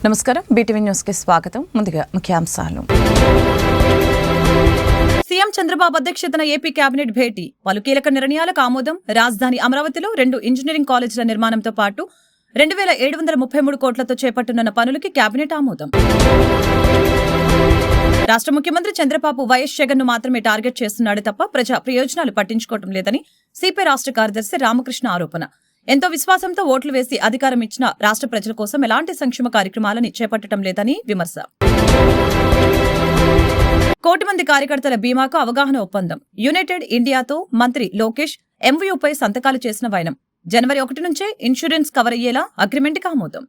నమస్కారం BTV news కి స్వాగతం. ముందుగా ముఖ్యాంశాలు. సీఎం చంద్రబాబు అధ్యక్షతన ఏపీ కేబినెట్ భేటీ, పలు కీలక నిర్ణయాలకు ఆమోదం. రాజధాని అమరావతిలో 2 ఇంజనీరింగ్ కాలేజీల నిర్మాణంతో పాటు 2733 కోట్లతో చేపట్టనున్న పనులకి కేబినెట్ ఆమోదం. రాష్ట్ర ముఖ్యమంత్రి చంద్రబాబు వైఎస్ జగన్ ను మాత్రమే టార్గెట్ చేస్తున్నాడు తప్ప ప్రజా ప్రయోజనాలు పట్టించుకోవడం లేదని సిపిఐ రాష్ట్ర కార్యదర్శి రామకృష్ణ ఆరోపణ. ఎంతో విశ్వాసంతో ఓట్లు వేసి అధికారం ఇచ్చిన రాష్ట్ర ప్రజల కోసం ఎలాంటి సంక్షేమ కార్యక్రమాలని చేపట్టడం లేదని విమర్శ. 1 కోటి మంది కార్యకర్తల బీమాకు అవగాహన ఒప్పందం. యునైటెడ్ ఇండియాతో మంత్రి లోకేష్ ఎంవీయూపై సంతకాలు చేసిన వైనం. జనవరి 1 నుంచే ఇన్సూరెన్స్ కవర్ అయ్యేలా అగ్రిమెంట్కి ఆమోదం.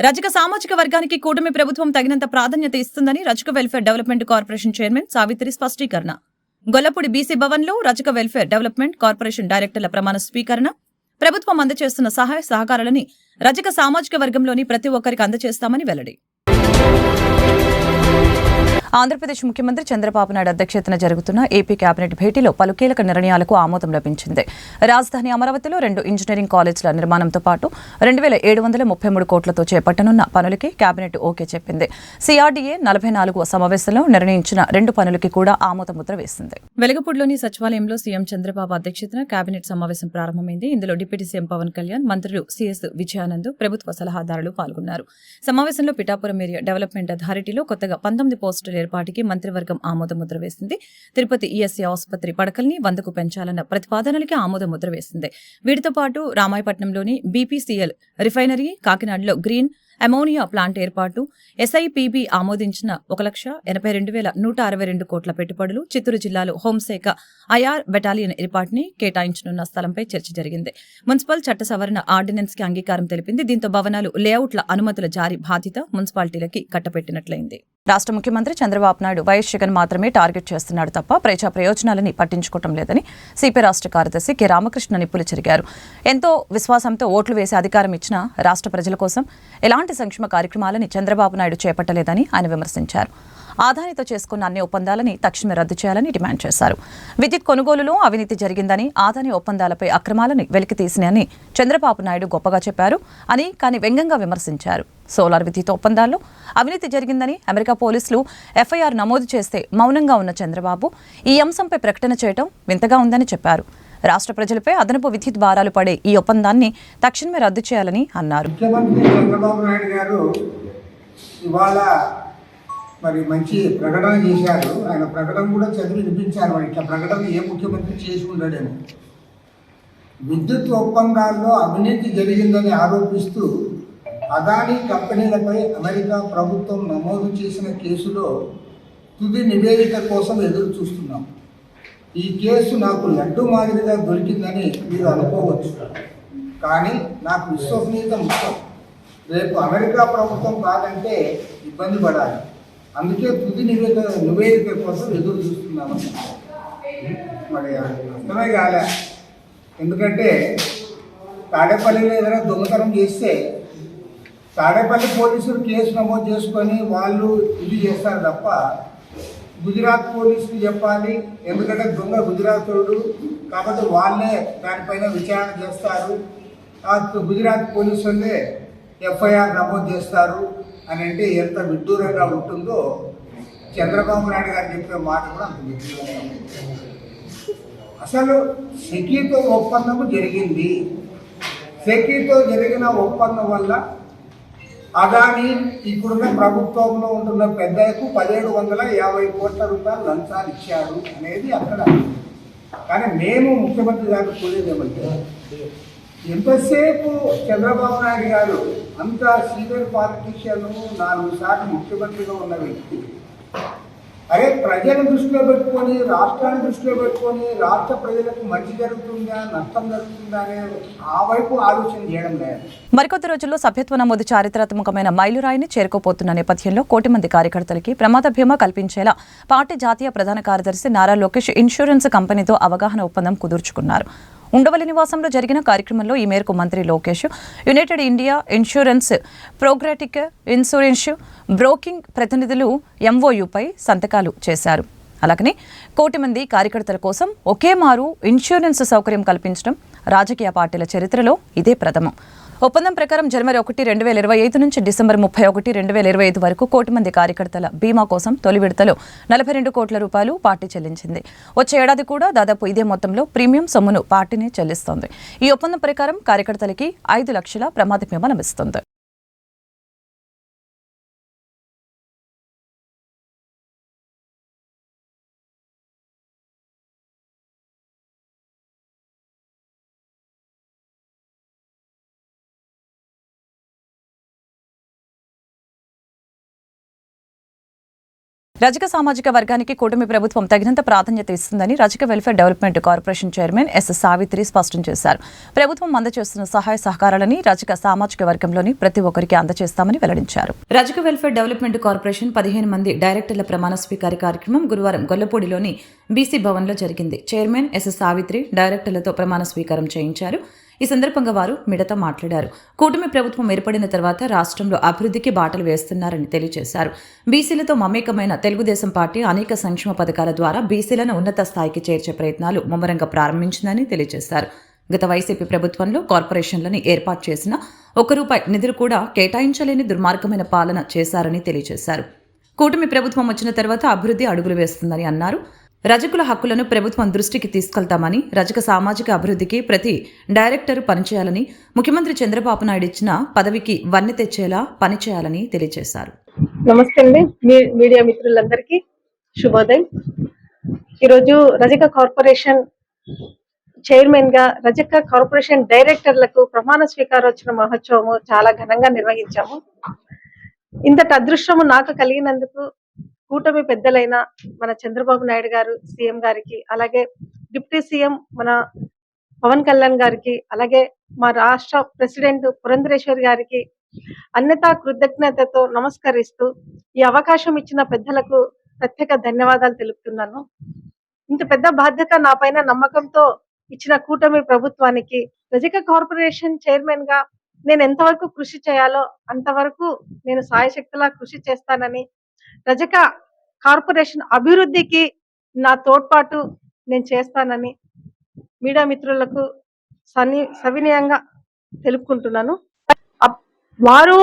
రజక సామాజిక వర్గానికి కూటమి ప్రభుత్వం తగినంత ప్రాధాన్యత ఇస్తుందని Rajaka welfare development corporation chairman Savitri స్పష్టీకరణ. గొల్లపూడి బీసీ భవన్లో రజక వెల్ఫేర్ డెవలప్మెంట్ కార్పొరేషన్ డైరెక్టర్ల ప్రమాణ స్వీకరణ. ప్రభుత్వం అందజేస్తున్న సహాయ సహకారాలని రజక సామాజిక వర్గంలోని ప్రతి ఒక్కరికి అందజేస్తామని వెల్లడి. ఆంధ్రప్రదేశ్ ముఖ్యమంత్రి చంద్రబాబు నాయుడు అధ్యక్షతన జరుగుతున్న ఏపీ కేబినెట్ భేటీలో పలు కీలక నిర్ణయాలకు ఆమోదం లభించింది. రాజధాని అమరావతిలో 2 ఇంజనీరింగ్ కాలేజీల నిర్మాణంతో పాటు 2733 కోట్లతో చేపట్టనున్న పనులకి కేబినెట్ ఓకే చెప్పింది. సిఆర్డీఏ 44వ సమావేశంలో నిర్ణయించిన 2 పనులకి కూడా ఆమోద ముద్ర వేసింది. వెలగపూడిలోని సచివాలయంలో సీఎం చంద్రబాబు అధ్యక్షతన కేబినెట్ సమావేశం ప్రారంభమైంది. ఇందులో డిప్యూటీ సీఎం పవన్ కళ్యాణ్, మంత్రులు సిఎస్ విజయానంద్, ప్రభుత్వ సలహాదారులు పాల్గొన్నారు. సమావేశంలో పిఠాపురం ఏరియా డెవలప్మెంట్ అథారిటీలో కొత్తగా 19 పోస్టుల ఏర్పాటుకి మంత్రివర్గం ఆమోద ముద్ర వేసింది. తిరుపతి ఈఎస్సీ ఆసుపత్రి పడకల్ని 100కు పెంచాలన్న ప్రతిపాదనలకి ఆమోద ముద్ర వేసింది. వీటితో పాటు రామాయపట్నంలోని బీపీసీఎల్ రిఫైనరీ, కాకినాడలో గ్రీన్ అమోనియా ప్లాంట్ ఏర్పాటు, ఎస్ఐపిబి ఆమోదించిన 1,82,162 కోట్ల పెట్టుబడులు, చిత్తూరు జిల్లాలో హోంశాఖ ఐఆర్ బెటాలియన్ ఏర్పాటుని కేటాయించనున్న స్థలంపై చర్చ జరిగింది. మున్సిపల్ చట్ట సవరణ ఆర్డినెన్స్ కి అంగీకారం తెలిపింది. దీంతో భవనాలు, లేఅవుట్ల అనుమతుల జారీ బాధ్యత మున్సిపాలిటీలకి కట్టపెట్టినట్లయింది. రాష్ట్ర ముఖ్యమంత్రి చంద్రబాబు నాయుడు వైఎస్ జగన్ మాత్రమే టార్గెట్ చేస్తున్నాడు తప్ప ప్రజా ప్రయోజనాలని పట్టించుకోవడం లేదని సిపిఐ రాష్ట్ర కార్యదర్శి కె రామకృష్ణ నిప్పులు చెరిగారు. ఎంతో విశ్వాసంతో ఓట్లు వేసి అధికారం ఇచ్చిన రాష్ట్ర ప్రజల కోసం ఎలాంటి సంక్షేమ కార్యక్రమాలని చంద్రబాబు నాయుడు చేపట్టలేదని ఆయన విమర్శించారు. ఆదానితో చేసుకున్న అన్ని ఒప్పందాలని తక్షణమే రద్దు చేయాలని డిమాండ్ చేశారు. విద్యుత్ కొనుగోలులో అవినీతి జరిగిందని, ఆదాని ఒప్పందాలపై అక్రమాలని వెలికితీసినని చంద్రబాబు నాయుడు గొప్పగా చెప్పారు అని కానీ వ్యంగ్యంగా విమర్శించారు. సోలార్ విద్యుత్ ఒప్పందాల్లో అవినీతి జరిగిందని అమెరికా పోలీసులు ఎఫ్ఐఆర్ నమోదు చేస్తే మౌనంగా ఉన్న చంద్రబాబు ఈ అంశంపై ప్రకటన చేయడం వింతగా ఉందని చెప్పారు. రాష్ట్ర ప్రజలపై అదనపు విద్యుత్ భారాలు పడే ఈ ఒప్పందాన్ని తక్షణమే రద్దు చేయాలని అన్నారు. మరి మంచి ప్రకటన చేశారు. ఆయన ప్రకటన కూడా చదివి వినిపించారు. ఇట్లా ప్రకటన ఏ ముఖ్యమంత్రి చేసి ఉండడేమో. విద్యుత్ ఒప్పందాల్లో అవినీతి జరిగిందని ఆరోపిస్తూ అదానీ కంపెనీలపై అమెరికా ప్రభుత్వం నమోదు చేసిన కేసులో తుది నివేదిక కోసం ఎదురు చూస్తున్నాం. ఈ కేసు నాకు లడ్డు మాదిరిగా దొరికిందని మీరు అనుకోవచ్చు, కానీ నాకు విశ్వసనీయత ముఖ్యం. రేపు అమెరికా ప్రభుత్వం కాదంటే ఇబ్బంది పడాలి. అందుకే తుది నివేదిక కోసం ఎదురు చూస్తున్నామని మరి అర్థమే కాలే. ఎందుకంటే తాడేపల్లిలో ఏదైనా దొంగతనం చేస్తే తాడేపల్లి పోలీసులు కేసు నమోదు చేసుకొని వాళ్ళు ఇది చేస్తారు తప్ప గుజరాత్ పోలీసులు చెప్పాలి. ఎందుకంటే దొంగ గుజరాతోడు కాబట్టి వాళ్ళే దానిపైన విచారణ చేస్తారు. ఆ గుజరాత్ పోలీసులే ఎఫ్ఐఆర్ నమోదు చేస్తారు అని అంటే ఎంత విడ్డూరంగా ఉంటుందో చంద్రబాబు నాయుడు గారు చెప్పే మాట కూడా అంత విడ్డూరంగా ఉంటుంది. అసలు సెకీతో ఒప్పందము జరిగింది. సెకీతో జరిగిన ఒప్పందం వల్ల అదాని ఇప్పుడున్న ప్రభుత్వంలో ఉంటున్న పెద్దకు 1750 కోట్ల రూపాయలు లంచాలు ఇచ్చాడు అనేది అక్కడ. కానీ మేము ముఖ్యమంత్రి గారికి కోరేదేమంటే ఎంతసేపు చంద్రబాబు నాయుడు గారు అంత సీనియర్ పాలిటీషియన్, 4 సార్లు ముఖ్యమంత్రిగా ఉన్న వ్యక్తి, అరే ప్రజలను దృష్టిలో పెట్టుకొని, రాష్ట్రాన్ని దృష్టిలో పెట్టుకొని రాష్ట్ర ప్రజలకు మంచి జరుగుతుందా నష్టం జరుగుతుందా అనే ఆ వైపు ఆలోచన చేయడం లేదు. మరికొద్ది రోజుల్లో సభ్యత్వ నమోదు చారిత్రాత్మకమైన మైలురాయిని చేరుకోపోతున్న నేపథ్యంలో 1 కోటి మంది కార్యకర్తలకి ప్రమాద బీమా కల్పించేలా పార్టీ జాతీయ ప్రధాన కార్యదర్శి నారా లోకేష్ ఇన్సూరెన్స్ కంపెనీతో అవగాహన ఒప్పందం కుదుర్చుకున్నారు. ఉండవల్లి నివాసంలో జరిగిన కార్యక్రమంలో ఈ మేరకు మంత్రి లోకేష్, యునైటెడ్ ఇండియా ఇన్సూరెన్స్, ప్రోగ్రాటిక్ ఇన్సూరెన్స్ బ్రోకింగ్ ప్రతినిధులు ఎంఓయూపై సంతకాలు చేశారు. అలాగనే 1 కోటి మంది కార్యకర్తల కోసం ఒకే మారు ఇన్సూరెన్స్ సౌకర్యం కల్పించడం రాజకీయ పార్టీల చరిత్రలో ఇదే ప్రథమం. ఒప్పందం ప్రకారం జనవరి 1, 2025 నుంచి డిసెంబర్ 31, 2025 వరకు 1 కోటి మంది కార్యకర్తల బీమా కోసం తొలి విడతలో 42 కోట్ల రూపాయలు పార్టీ చెల్లించింది. వచ్చే ఏడాది కూడా దాదాపు ఇదే మొత్తంలో ప్రీమియం సొమ్మును పార్టీని చెల్లిస్తోంది. ఈ ఒప్పందం ప్రకారం కార్యకర్తలకి 5 లక్షల ప్రమాద బీమా లభిస్తుంది. రజక సామాజిక వర్గానికి కూటమి ప్రభుత్వం తగినంత ప్రాధాన్యత ఇస్తుందని Rajaka welfare development corporation chairman S Savitri స్పష్టం చేశారు. ప్రభుత్వం అందజేస్తున్న సహాయ సహకారాలని రజక సామాజిక వర్గంలోని ప్రతి ఒక్కరికి అందజేస్తామని వెల్లడించారు. రజక వెల్ఫేర్ డెవలప్మెంట్ కార్పొరేషన్ 15 మంది డైరెక్టర్ల ప్రమాణ స్వీకార కార్యక్రమం గురువారం గొల్లపూడిలోని బీసీ భవన్లో జరిగింది. చైర్మన్ ఎస్ సావిత్రి డైరెక్టర్లతో ప్రమాణ స్వీకారం చేయించారు. ఈ సందర్భంగా వారు మీడియాతో మాట్లాడారు. కూటమి ప్రభుత్వం ఏర్పడిన తర్వాత రాష్ట్రంలో అభివృద్ధికి బాటలు వేస్తున్నారని తెలియజేశారు. బీసీలతో మమేకమైన తెలుగుదేశం పార్టీ అనేక సంక్షేమ పథకాల ద్వారా బీసీలను ఉన్నత స్థాయికి చేర్చే ప్రయత్నాలు ముమ్మరంగా ప్రారంభించిందని తెలియజేశారు. గత వైసీపీ ప్రభుత్వంలో కార్పొరేషన్లని ఏర్పాటు చేసిన ₹1 నిధులు కూడా కేటాయించలేని దుర్మార్గమైన పాలన చేశారని తెలియజేశారు. కూటమి ప్రభుత్వం వచ్చిన తర్వాత అభివృద్ధి అడుగులు వేస్తుందని అన్నారు. రజకుల హక్కులను ప్రభుత్వం దృష్టికి తీసుకెళ్తామని, రజక సామాజిక అభివృద్ధికి ప్రతి డైరెక్టరు పనిచేయాలని, ముఖ్యమంత్రి చంద్రబాబు నాయుడు ఇచ్చిన పదవికి వన్నె తెచ్చేలా పనిచేయాలని తెలియజేశారు. నమస్తే అండి, మీడియా మిత్రులందరికీ శుభోదయం. ఈరోజు రజక కార్పొరేషన్ చైర్మన్ గా రజక కార్పొరేషన్ డైరెక్టర్లకు ప్రమాణ స్వీకారోత్సవ మహోత్సవము చాలా ఘనంగా నిర్వహించాము. ఇంతటి అదృష్టము నాకు కలిగినందుకు కూటమి పెద్దలైన మన చంద్రబాబు నాయుడు గారు సీఎం గారికి, అలాగే డిప్యూటీ సీఎం మన పవన్ కళ్యాణ్ గారికి, అలాగే మా రాష్ట్ర ప్రెసిడెంట్ పురంధరేశ్వరి గారికి అన్యతా కృతజ్ఞతతో నమస్కరిస్తూ ఈ అవకాశం ఇచ్చిన పెద్దలకు ప్రత్యేక ధన్యవాదాలు తెలుపుతున్నాను. ఇంత పెద్ద బాధ్యత నా పైన నమ్మకంతో ఇచ్చిన కూటమి ప్రభుత్వానికి, రజక కార్పొరేషన్ చైర్మన్ గా నేను ఎంతవరకు కృషి చేయాలో అంతవరకు నేను సాయశక్తిలా కృషి చేస్తానని, రజక కార్పొరేషన్ అభివృద్ధికి నా తోడ్పాటు నేను చేస్తానని మీడియా మిత్రులకు సవినయంగా తెలుపుకుంటున్నాను. వారు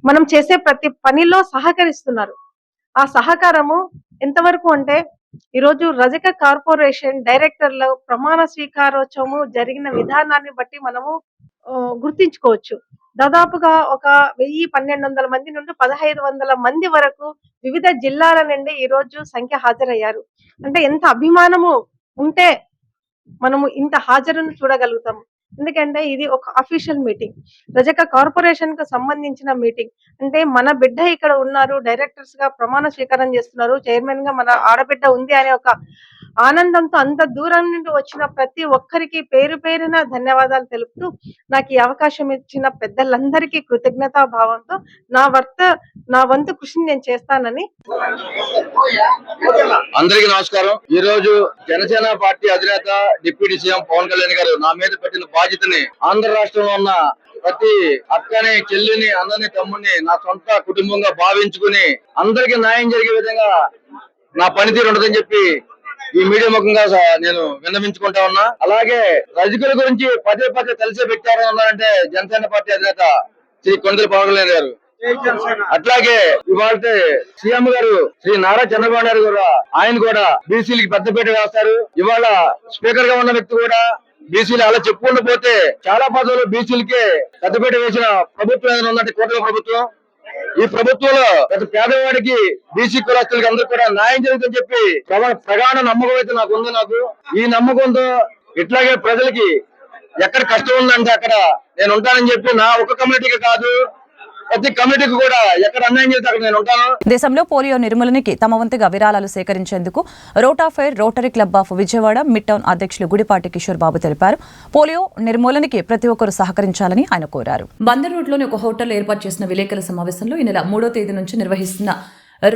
మనం చేసే ప్రతి పనిలో సహకరిస్తున్నారు. ఆ సహకారము ఎంతవరకు అంటే, ఈరోజు రజక కార్పొరేషన్ డైరెక్టర్ల ప్రమాణ స్వీకారోత్సవము జరిగిన విధానాన్ని బట్టి మనము గుర్తించుకోవచ్చు. దాదాపుగా ఒక 1000-1200 మంది నుండి 1500 మంది వరకు వివిధ జిల్లాల నుండి ఈ రోజు సంఖ్య హాజరయ్యారు. అంటే ఎంత అభిమానము ఉంటే మనము ఇంత హాజరును చూడగలుగుతాము. ఎందుకంటే ఇది ఒక అఫీషియల్ మీటింగ్, రజక కార్పొరేషన్ కు సంబంధించిన మీటింగ్. అంటే మన బిడ్డ ఇక్కడ ఉన్నారు, డైరెక్టర్స్ గా ప్రమాణ స్వీకారం చేస్తున్నారు, చైర్మన్ గా మన ఆడబిడ్డ ఉంది అనే ఒక ఆనందంతో అంత దూరం నుండి వచ్చిన ప్రతి ఒక్కరికి పేరు పేరున ధన్యవాదాలు తెలుపుతూ, నాకు ఈ అవకాశం ఇచ్చిన పెద్దలందరికీ కృతజ్ఞతా భావంతో నా వంతు కృషిని నేను చేస్తానని. అందరికీ నమస్కారం. ఈ రోజు జనసేన పార్టీ అధినేత డిప్యూటీ సీఎం పవన్ కళ్యాణ్ గారు నా మీద పెట్టిన బాధ్యతని ఆంధ్ర రాష్ట్రంలో ఉన్న ప్రతి అక్కని, చెల్లిని, అందరిని, తమ్ముడిని నా సొంత కుటుంబంగా భావించుకుని అందరికి న్యాయం జరిగే విధంగా నా పనితీరు ఉండదని చెప్పి ఈ మీడియా ముఖంగా నేను విన్నవించుకుంటా ఉన్నా. అలాగే రజకుల గురించి పదే తెలిసే పెట్టారని ఉన్నారంటే జనసేన పార్టీ అధినేత శ్రీ కొణిదెల పవన్ కళ్యాణ్ గారు. అట్లాగే ఇవాళ సీఎం గారు శ్రీ నారా చంద్రబాబు నాయుడు గారు ఆయన కూడా బీసీలకి పెద్దపీట వేస్తారు. ఇవాళ స్పీకర్ గా ఉన్న వ్యక్తి కూడా బీసీలు అలా చెప్పుకుంటూ పోతే చాలా పదవులు బీసీలకి పెద్దపీట వేసిన ప్రభుత్వం ఏదైనా ఉందంటే కూటమి ప్రభుత్వం. ఈ ప్రభుత్వంలో ప్రతి పేదవాడికి, బీసీ కులస్తులకి అందరూ కూడా న్యాయం జరుగుతుందని చెప్పి ప్రగాఢ నమ్మకం అయితే నాకు ఉంది. ఈ నమ్మకంతో ఇట్లాగే ప్రజలకి ఎక్కడ కష్టం ఉందంటే అక్కడ నేను ఉంటానని చెప్పి నా ఒక కమ్యూనిటీకి కాదు ప్రతి కమిటీకి కూడా ఎక్కడ అన్యాయం చేస్తే అక్కడ నేను ఉంటాను. దేశంలో పోలియో నిర్మూలనకి తమ వంతుగా విరాళాలు సేకరించేందుకు రోటాఫైర్ rotary club of Vijayawada mid town అధ్యక్షులు గుడిపాటి కిషోర్ బాబు తెలిపారు. పోలియో నిర్మూలనకి ప్రతి ఒక్కరూ సహకరించాలని ఆయన కోరారు. బందర్ రోడ్లోని ఒక హోటల్లో ఏర్పాటు చేసిన విలేకరుల సమావేశంలో ఈ నెల 3వ తేదీ నుంచి నిర్వహిస్తున్న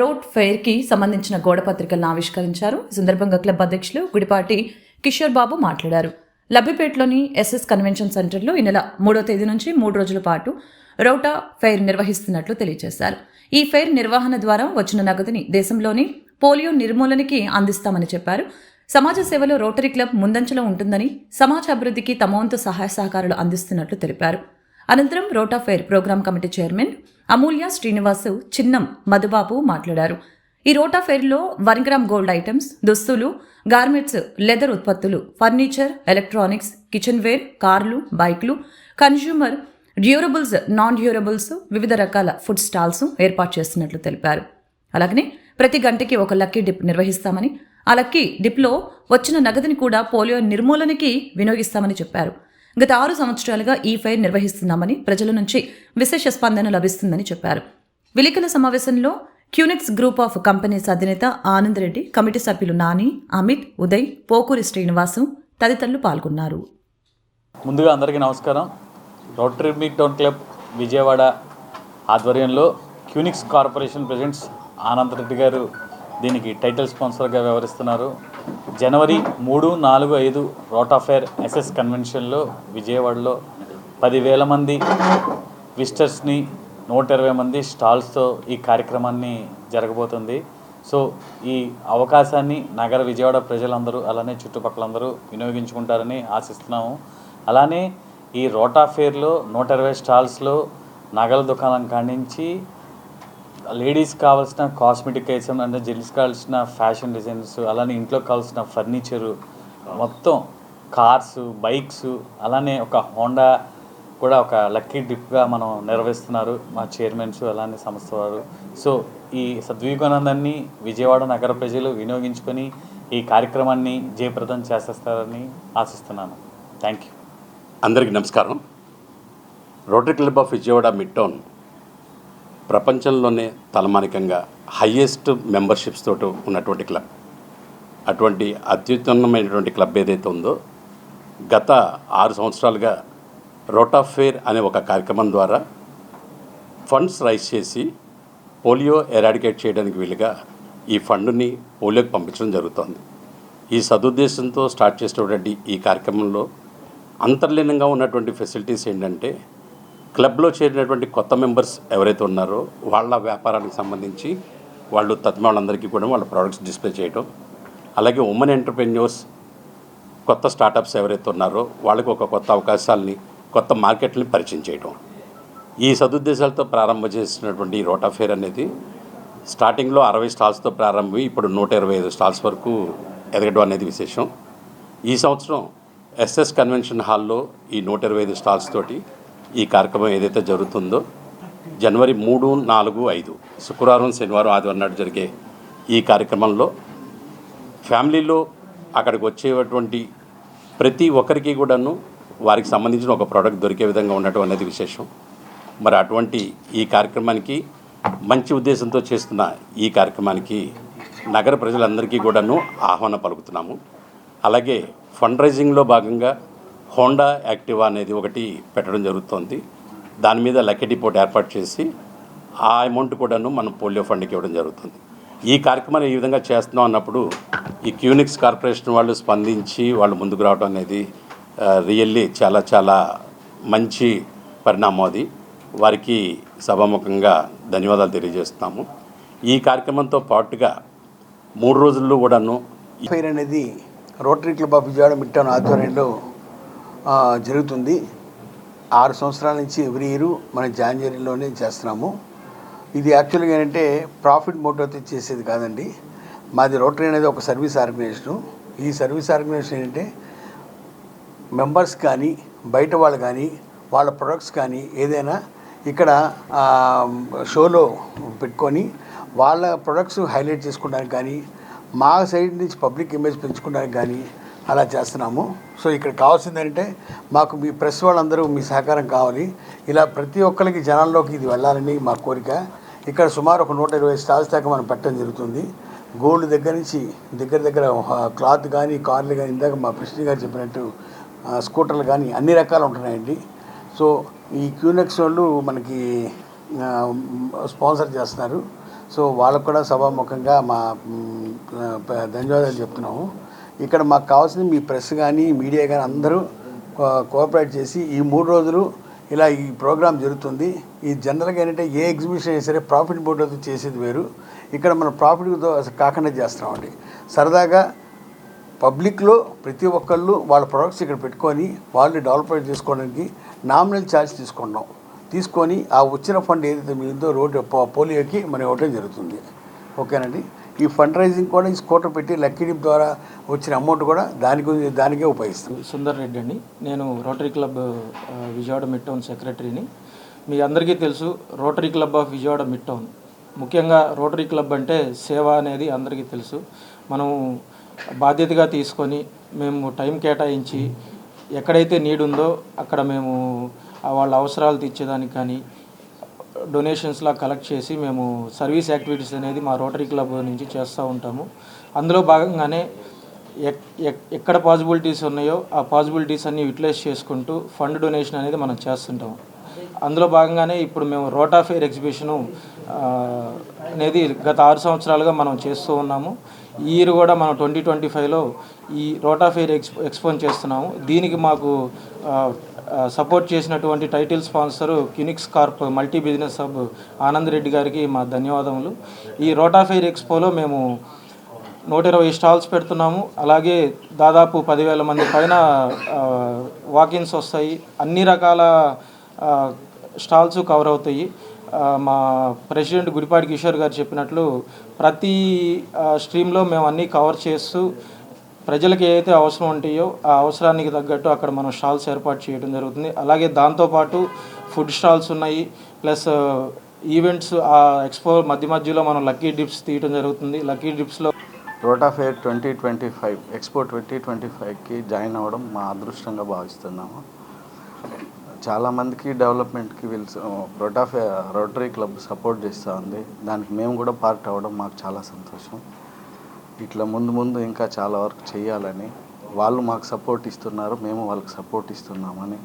రోడ్ ఫైర్ కి సంబంధించిన గోడపత్రికలను ఆవిష్కరించారు. ఈ సందర్భంగా క్లబ్ అధ్యక్షులు గుడిపాటి కిషోర్ బాబు మాట్లాడారు. లబ్బిపేటలోని ఎస్ఎస్ కన్వెన్షన్ సెంటర్లో ఈ నెల 3వ తేదీ నుంచి 3 రోజుల పాటు రోటా ఫైర్ నిర్వహిస్తున్నట్లు తెలియజేశారు. ఈ ఫైర్ నిర్వహణ ద్వారా వచ్చిన నగదుని దేశంలోని పోలియో నిర్మూలనకి అందిస్తామని చెప్పారు. సమాజ సేవలో రోటరీ క్లబ్ ముందంజలో ఉంటుందని, సమాజ అభివృద్ధికి తమ వంతు సహాయ సహకారాలు అందిస్తున్నట్లు తెలిపారు. అనంతరం రోటా ఫెయిర్ ప్రోగ్రాం కమిటీ చైర్మన్ అమూల్య శ్రీనివాసు చిన్నం మధుబాబు మాట్లాడారు. ఈ రోటా ఫెయిర్లో 1 గ్రామ్ గోల్డ్ ఐటమ్స్, దుస్తులు, గార్మెంట్స్, లెదర్ ఉత్పత్తులు, ఫర్నిచర్, ఎలక్ట్రానిక్స్, కిచెన్ వేర్, కార్లు, బైక్లు, కన్స్యూమర్ డ్యూరబుల్స్, నాన్ డ్యూరబుల్స్, వివిధ రకాల ఫుడ్ స్టాల్స్ ఏర్పాటు చేస్తున్నట్లు తెలిపారు. అలాగనే ప్రతి గంటకి ఒక లక్కీ డిప్ నిర్వహిస్తామని, ఆ లక్కీ డిప్లో వచ్చిన నగదుని కూడా పోలియో నిర్మూలనకి వినియోగిస్తామని చెప్పారు. గత 6 సంవత్సరాలుగా ఈ ఫెయిర్ నిర్వహిస్తున్నామని, ప్రజల నుంచి విశేష స్పందన లభిస్తుందని చెప్పారు. విలేకరుల సమావేశంలో క్యూనెక్స్ గ్రూప్ ఆఫ్ కంపెనీస్ అధినేత ఆనంద్ రెడ్డి, కమిటీ సభ్యులు నాని, అమిత్, ఉదయ్, పోకూరి శ్రీనివాసు తదితరులు పాల్గొన్నారు. ముందుగా అందరికీ నమస్కారం. Rotary mid town club Vijayawada ఆధ్వర్యంలో క్యూనిక్స్ కార్పొరేషన్ ప్రెసిడెంట్స్ ఆనంద్ రెడ్డి గారు దీనికి టైటిల్ స్పాన్సర్గా వ్యవహరిస్తున్నారు. జనవరి 3, 4, 5 రోటా ఫెయిర్ ఎస్ఎస్ కన్వెన్షన్లో విజయవాడలో 10,000 మంది విజిటర్స్ని, 120 మంది స్టాల్స్తో ఈ కార్యక్రమాన్ని జరగబోతుంది. సో ఈ అవకాశాన్ని నగర విజయవాడ ప్రజలందరూ అలానే చుట్టుపక్కలందరూ వినియోగించుకుంటారని ఆశిస్తున్నాము. అలానే ఈ రోటా ఫెయిర్లో 120 స్టాల్స్లో నగల దుకాణం కానించి లేడీస్ కావాల్సిన కాస్మెటిక్ ఐటమ్స్ అంటే జెంట్స్ కావాల్సిన ఫ్యాషన్ డిజైన్స్, అలానే ఇంట్లో కావాల్సిన ఫర్నిచరు, మొత్తం కార్స్, బైక్స్, అలానే ఒక హోండా కూడా ఒక లక్కీ డిప్గా మనం నిర్వహిస్తున్నారు మా చైర్మన్స్ అలానే సంస్థ వారు. సో ఈ సద్వినియోగానందాన్ని విజయవాడ నగర ప్రజలు వినియోగించుకొని ఈ కార్యక్రమాన్ని జయప్రదం చేసేస్తారని ఆశిస్తున్నాను. Thank you. అందరికీ నమస్కారం. Rotary club of Vijayawada mid town ప్రపంచంలోనే తలమానికంగా హయ్యెస్ట్ మెంబర్షిప్స్ తోటి ఉన్నటువంటి క్లబ్. అటువంటి అత్యుత్తమమైనటువంటి క్లబ్ ఏదైతే ఉందో గత 6 సంవత్సరాలుగా రోటా ఫెయిర్ అనే ఒక కార్యక్రమం ద్వారా ఫండ్స్ రైజ్ చేసి పోలియో ఎరాడికేట్ చేయడానికి వీలుగా ఈ ఫండ్ని పోలియోకి పంపించడం జరుగుతోంది. ఈ సదుద్దేశంతో స్టార్ట్ చేసినటువంటి ఈ కార్యక్రమంలో అంతర్లీనంగా ఉన్నటువంటి ఫెసిలిటీస్ ఏంటంటే, క్లబ్లో చేరినటువంటి కొత్త మెంబర్స్ ఎవరైతే ఉన్నారో వాళ్ళ వ్యాపారానికి సంబంధించి వాళ్ళు వాళ్ళందరికీ కూడా వాళ్ళ ప్రోడక్ట్స్ డిస్ప్లే చేయడం, అలాగే ఉమెన్ ఎంటర్ప్రెన్యూర్స్, కొత్త స్టార్టప్స్ ఎవరైతే ఉన్నారో వాళ్ళకి ఒక కొత్త అవకాశాలని, కొత్త మార్కెట్ని పరిచయం చేయడం. ఈ సదుద్దేశాలతో ప్రారంభం చేసినటువంటి ఈ రోటా ఫెయిర్ అనేది స్టార్టింగ్లో 60 స్టాల్స్తో ప్రారంభమై ఇప్పుడు 125 స్టాల్స్ వరకు ఎదగడం అనేది విశేషం. ఈ సంవత్సరం ఎస్ఎస్ కన్వెన్షన్ హాల్లో ఈ 125 స్టాల్స్ తోటి ఈ కార్యక్రమం ఏదైతే జరుగుతుందో జనవరి 3, 4, 5 శుక్రవారం, శనివారం, ఆదివారం నాడు జరిగే ఈ కార్యక్రమంలో ఫ్యామిలీలో అక్కడికి వచ్చేటువంటి ప్రతి ఒక్కరికి కూడాను వారికి సంబంధించిన ఒక ప్రోడక్ట్ దొరికే విధంగా ఉండటం అనేది విశేషం. మరి అటువంటి ఈ కార్యక్రమానికి మంచి ఉద్దేశంతో చేస్తున్న ఈ కార్యక్రమానికి నగర ప్రజలందరికీ కూడాను ఆహ్వానం పలుకుతున్నాము. అలాగే ఫండ్ రైజింగ్లో భాగంగా హోండా యాక్టివా అనేది ఒకటి పెట్టడం జరుగుతోంది. దాని మీద లక్కీ డిపోట్ ఏర్పాటు చేసి ఆ అమౌంట్ కూడాను మనం పోలియో ఫండ్కి ఇవ్వడం జరుగుతుంది. ఈ కార్యక్రమాన్ని ఈ విధంగా చేస్తున్నాం అన్నప్పుడు ఈ క్యూనిక్స్ కార్పొరేషన్ వాళ్ళు స్పందించి వాళ్ళు ముందుకు రావడం అనేది రియల్లీ చాలా చాలా మంచి పరిణామం. అది వారికి సభాముఖంగా ధన్యవాదాలు తెలియజేస్తున్నాము. ఈ కార్యక్రమంతో పాటుగా 3 రోజుల్లో కూడాను ఫెయిర్ అనేది rotary club of Vijayawada mid town ఆధ్వర్యంలో జరుగుతుంది. 6 సంవత్సరాల నుంచి ఎవ్రీ ఇయర్ మనం జాన్వరిలోనే చేస్తున్నాము. ఇది యాక్చువల్గా ఏంటంటే ప్రాఫిట్ మోటివ్తో చేసేది కాదండి. మాది రోటరీ అనేది ఒక సర్వీస్ ఆర్గనైజేషను. ఈ సర్వీస్ ఆర్గనైజేషన్ ఏంటంటే మెంబర్స్ కానీ బయట వాళ్ళు కానీ వాళ్ళ ప్రొడక్ట్స్ కానీ ఏదైనా ఇక్కడ షోలో పెట్టుకొని వాళ్ళ ప్రొడక్ట్స్ హైలైట్ చేసుకోవడానికి కానీ మా సైడ్ నుంచి పబ్లిక్ ఇమేజ్ పెంచుకోవడానికి కానీ అలా చేస్తున్నాము. సో ఇక్కడ కావాల్సింది ఏంటంటే మాకు మీ ప్రెస్ వాళ్ళందరూ మీ సహకారం కావాలి. ఇలా ప్రతి ఒక్కరికి జనాల్లోకి ఇది వెళ్ళాలని మా కోరిక. ఇక్కడ సుమారు ఒక 120 స్టాల్స్ దాకా మనం పెట్టడం జరుగుతుంది. గోల్డ్ దగ్గర నుంచి దగ్గర క్లాత్ కానీ, కార్లు కానీ, ఇందాక మా ప్రెసిడెంట్ గారు చెప్పినట్టు స్కూటర్లు కానీ అన్ని రకాలు ఉంటున్నాయండి. సో ఈ క్యూనెక్స్ వాళ్ళు మనకి స్పాన్సర్ చేస్తున్నారు. సో వాళ్ళకు కూడా సభాముఖంగా మా ధన్యవాదాలు చెప్తున్నాము. ఇక్కడ మాకు కావాల్సింది మీ ప్రెస్ కానీ మీడియా కానీ అందరూ కోఆపరేట్ చేసి ఈ 3 రోజులు ఇలా ఈ ప్రోగ్రాం జరుగుతుంది. ఈ జనరల్గా ఏంటంటే ఏ ఎగ్జిబిషన్ అయినా సరే ప్రాఫిట్ బోర్డుతో చేసేది వేరు. ఇక్కడ మనం ప్రాఫిట్తో కాకుండా చేస్తున్నామండి. సరదాగా పబ్లిక్లో ప్రతి ఒక్కళ్ళు వాళ్ళ ప్రొడక్ట్స్ ఇక్కడ పెట్టుకొని వాళ్ళు డెవలప్మెంట్ చేసుకోవడానికి నామినల్ ఛార్జ్ తీసుకొని ఆ వచ్చిన ఫండ్ ఏదైతే మిగిలిందో రోడ్డు పోలియోకి మనం ఇవ్వడం జరుగుతుంది. ఓకేనండి. ఈ ఫండ్ రైజింగ్ కూడా ఈ స్కూటర్ పెట్టి లక్కీ డిప్ ద్వారా వచ్చిన అమౌంట్ కూడా దానికే ఉపయోగిస్తాం. సుందర్ రెడ్డి అండి. నేను rotary club Vijayawada mid town సెక్రటరీని. మీ అందరికీ తెలుసు rotary club of Vijayawada mid town. ముఖ్యంగా రోటరీ క్లబ్ అంటే సేవ అనేది అందరికీ తెలుసు. మనం బాధ్యతగా తీసుకొని మేము టైం కేటాయించి ఎక్కడైతే నీడ్ ఉందో అక్కడ మేము వాళ్ళ అవసరాలు తీర్చేదానికి కానీ డొనేషన్స్లా కలెక్ట్ చేసి మేము సర్వీస్ యాక్టివిటీస్ అనేది మా రోటరీ క్లబ్ నుంచి చేస్తూ ఉంటాము. అందులో భాగంగానే ఎక్కడ పాసిబిలిటీస్ ఉన్నాయో ఆ పాసిబిలిటీస్ అన్నీ యూటిలైజ్ చేసుకుంటూ ఫండ్ డొనేషన్ అనేది మనం చేస్తుంటాము. అందులో భాగంగానే ఇప్పుడు మేము రోటా ఫెయిర్ ఎగ్జిబిషను అనేది గత 6 సంవత్సరాలుగా మనం చేస్తూ ఉన్నాము. ఈ ఇయర్ కూడా మనం 2025లో ఈ రోటా ఫెయిర్ ఎక్స్పోన్ చేస్తున్నాము. దీనికి మాకు సపోర్ట్ చేసినటువంటి title sponsor Qunix corp multi business hub Anand Reddy గారికి మా ధన్యవాదములు. ఈ రోటా ఫెయిర్ ఎక్స్పోలో మేము 120 స్టాల్స్ పెడుతున్నాము. అలాగే దాదాపు 10,000 మంది పైన వాకిన్స్ వస్తాయి. అన్ని రకాల స్టాల్స్ కవర్ అవుతాయి. మా ప్రెసిడెంట్ గుడిపాటి కిషోర్ గారు చెప్పినట్లు ప్రతి స్ట్రీమ్లో మేము అన్నీ కవర్ చేస్తూ ప్రజలకు ఏదైతే అవసరం ఉంటాయో ఆ అవసరానికి తగ్గట్టు అక్కడ మనం స్టాల్స్ ఏర్పాటు చేయడం జరుగుతుంది. అలాగే దాంతోపాటు ఫుడ్ స్టాల్స్ ఉన్నాయి. ప్లస్ ఈవెంట్స్ ఆ ఎక్స్పో మధ్యలో మనం లక్కీ డిప్స్ తీయడం జరుగుతుంది. లక్కీ డిప్స్లో రోటా ఫెయిర్ 2025 ఎక్స్పో 2025కి జాయిన్ అవ్వడం మా అదృష్టంగా భావిస్తున్నాము. చాలామందికి డెవలప్మెంట్కి రోటరీ క్లబ్ సపోర్ట్ చేస్తూ ఉంది. దానికి మేము కూడా పార్ట్ అవ్వడం మాకు చాలా సంతోషం. ఇట్లా ముందు ఇంకా చాలా వర్క్ చేయాలని వాళ్ళు మాకు సపోర్ట్ ఇస్తున్నారు, మేము వాళ్ళకి సపోర్ట్ ఇస్తున్నామని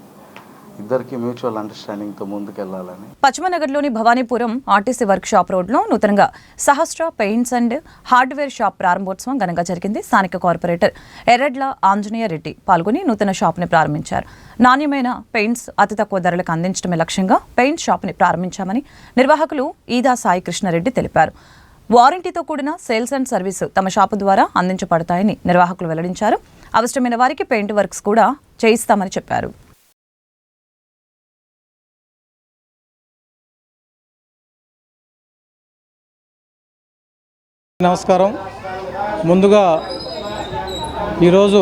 ఇద్దరికి మ్యూచువల్ అండర్స్టాండింగ్తో ముందుకెళ్లాలని. పశ్చిమనగర్లోని భవానీపురం ఆర్టీసీ వర్క్ షాప్ రోడ్లో నూతనంగా Sahasra paints and hardware shop ప్రారంభోత్సవం ఘనంగా జరిగింది. స్థానిక కార్పొరేటర్ ఎర్రడ్ల ఆంజనేయ రెడ్డి పాల్గొని నూతన షాప్ని ప్రారంభించారు. నాణ్యమైన పెయింట్స్ అతి తక్కువ ధరలకు అందించడమే లక్ష్యంగా పెయింట్ షాప్ని ప్రారంభించామని నిర్వాహకులు ఈదా సాయి కృష్ణారెడ్డి తెలిపారు. వారంటీతో కూడిన సేల్స్ అండ్ సర్వీసు తమ షాపు ద్వారా అందించబడతాయని నిర్వాహకులు వెల్లడించారు. అవసరమైన వారికి పెయింట్ వర్క్స్ కూడా చేయిస్తామని చెప్పారు. నమస్కారం. ముందుగా ఈరోజు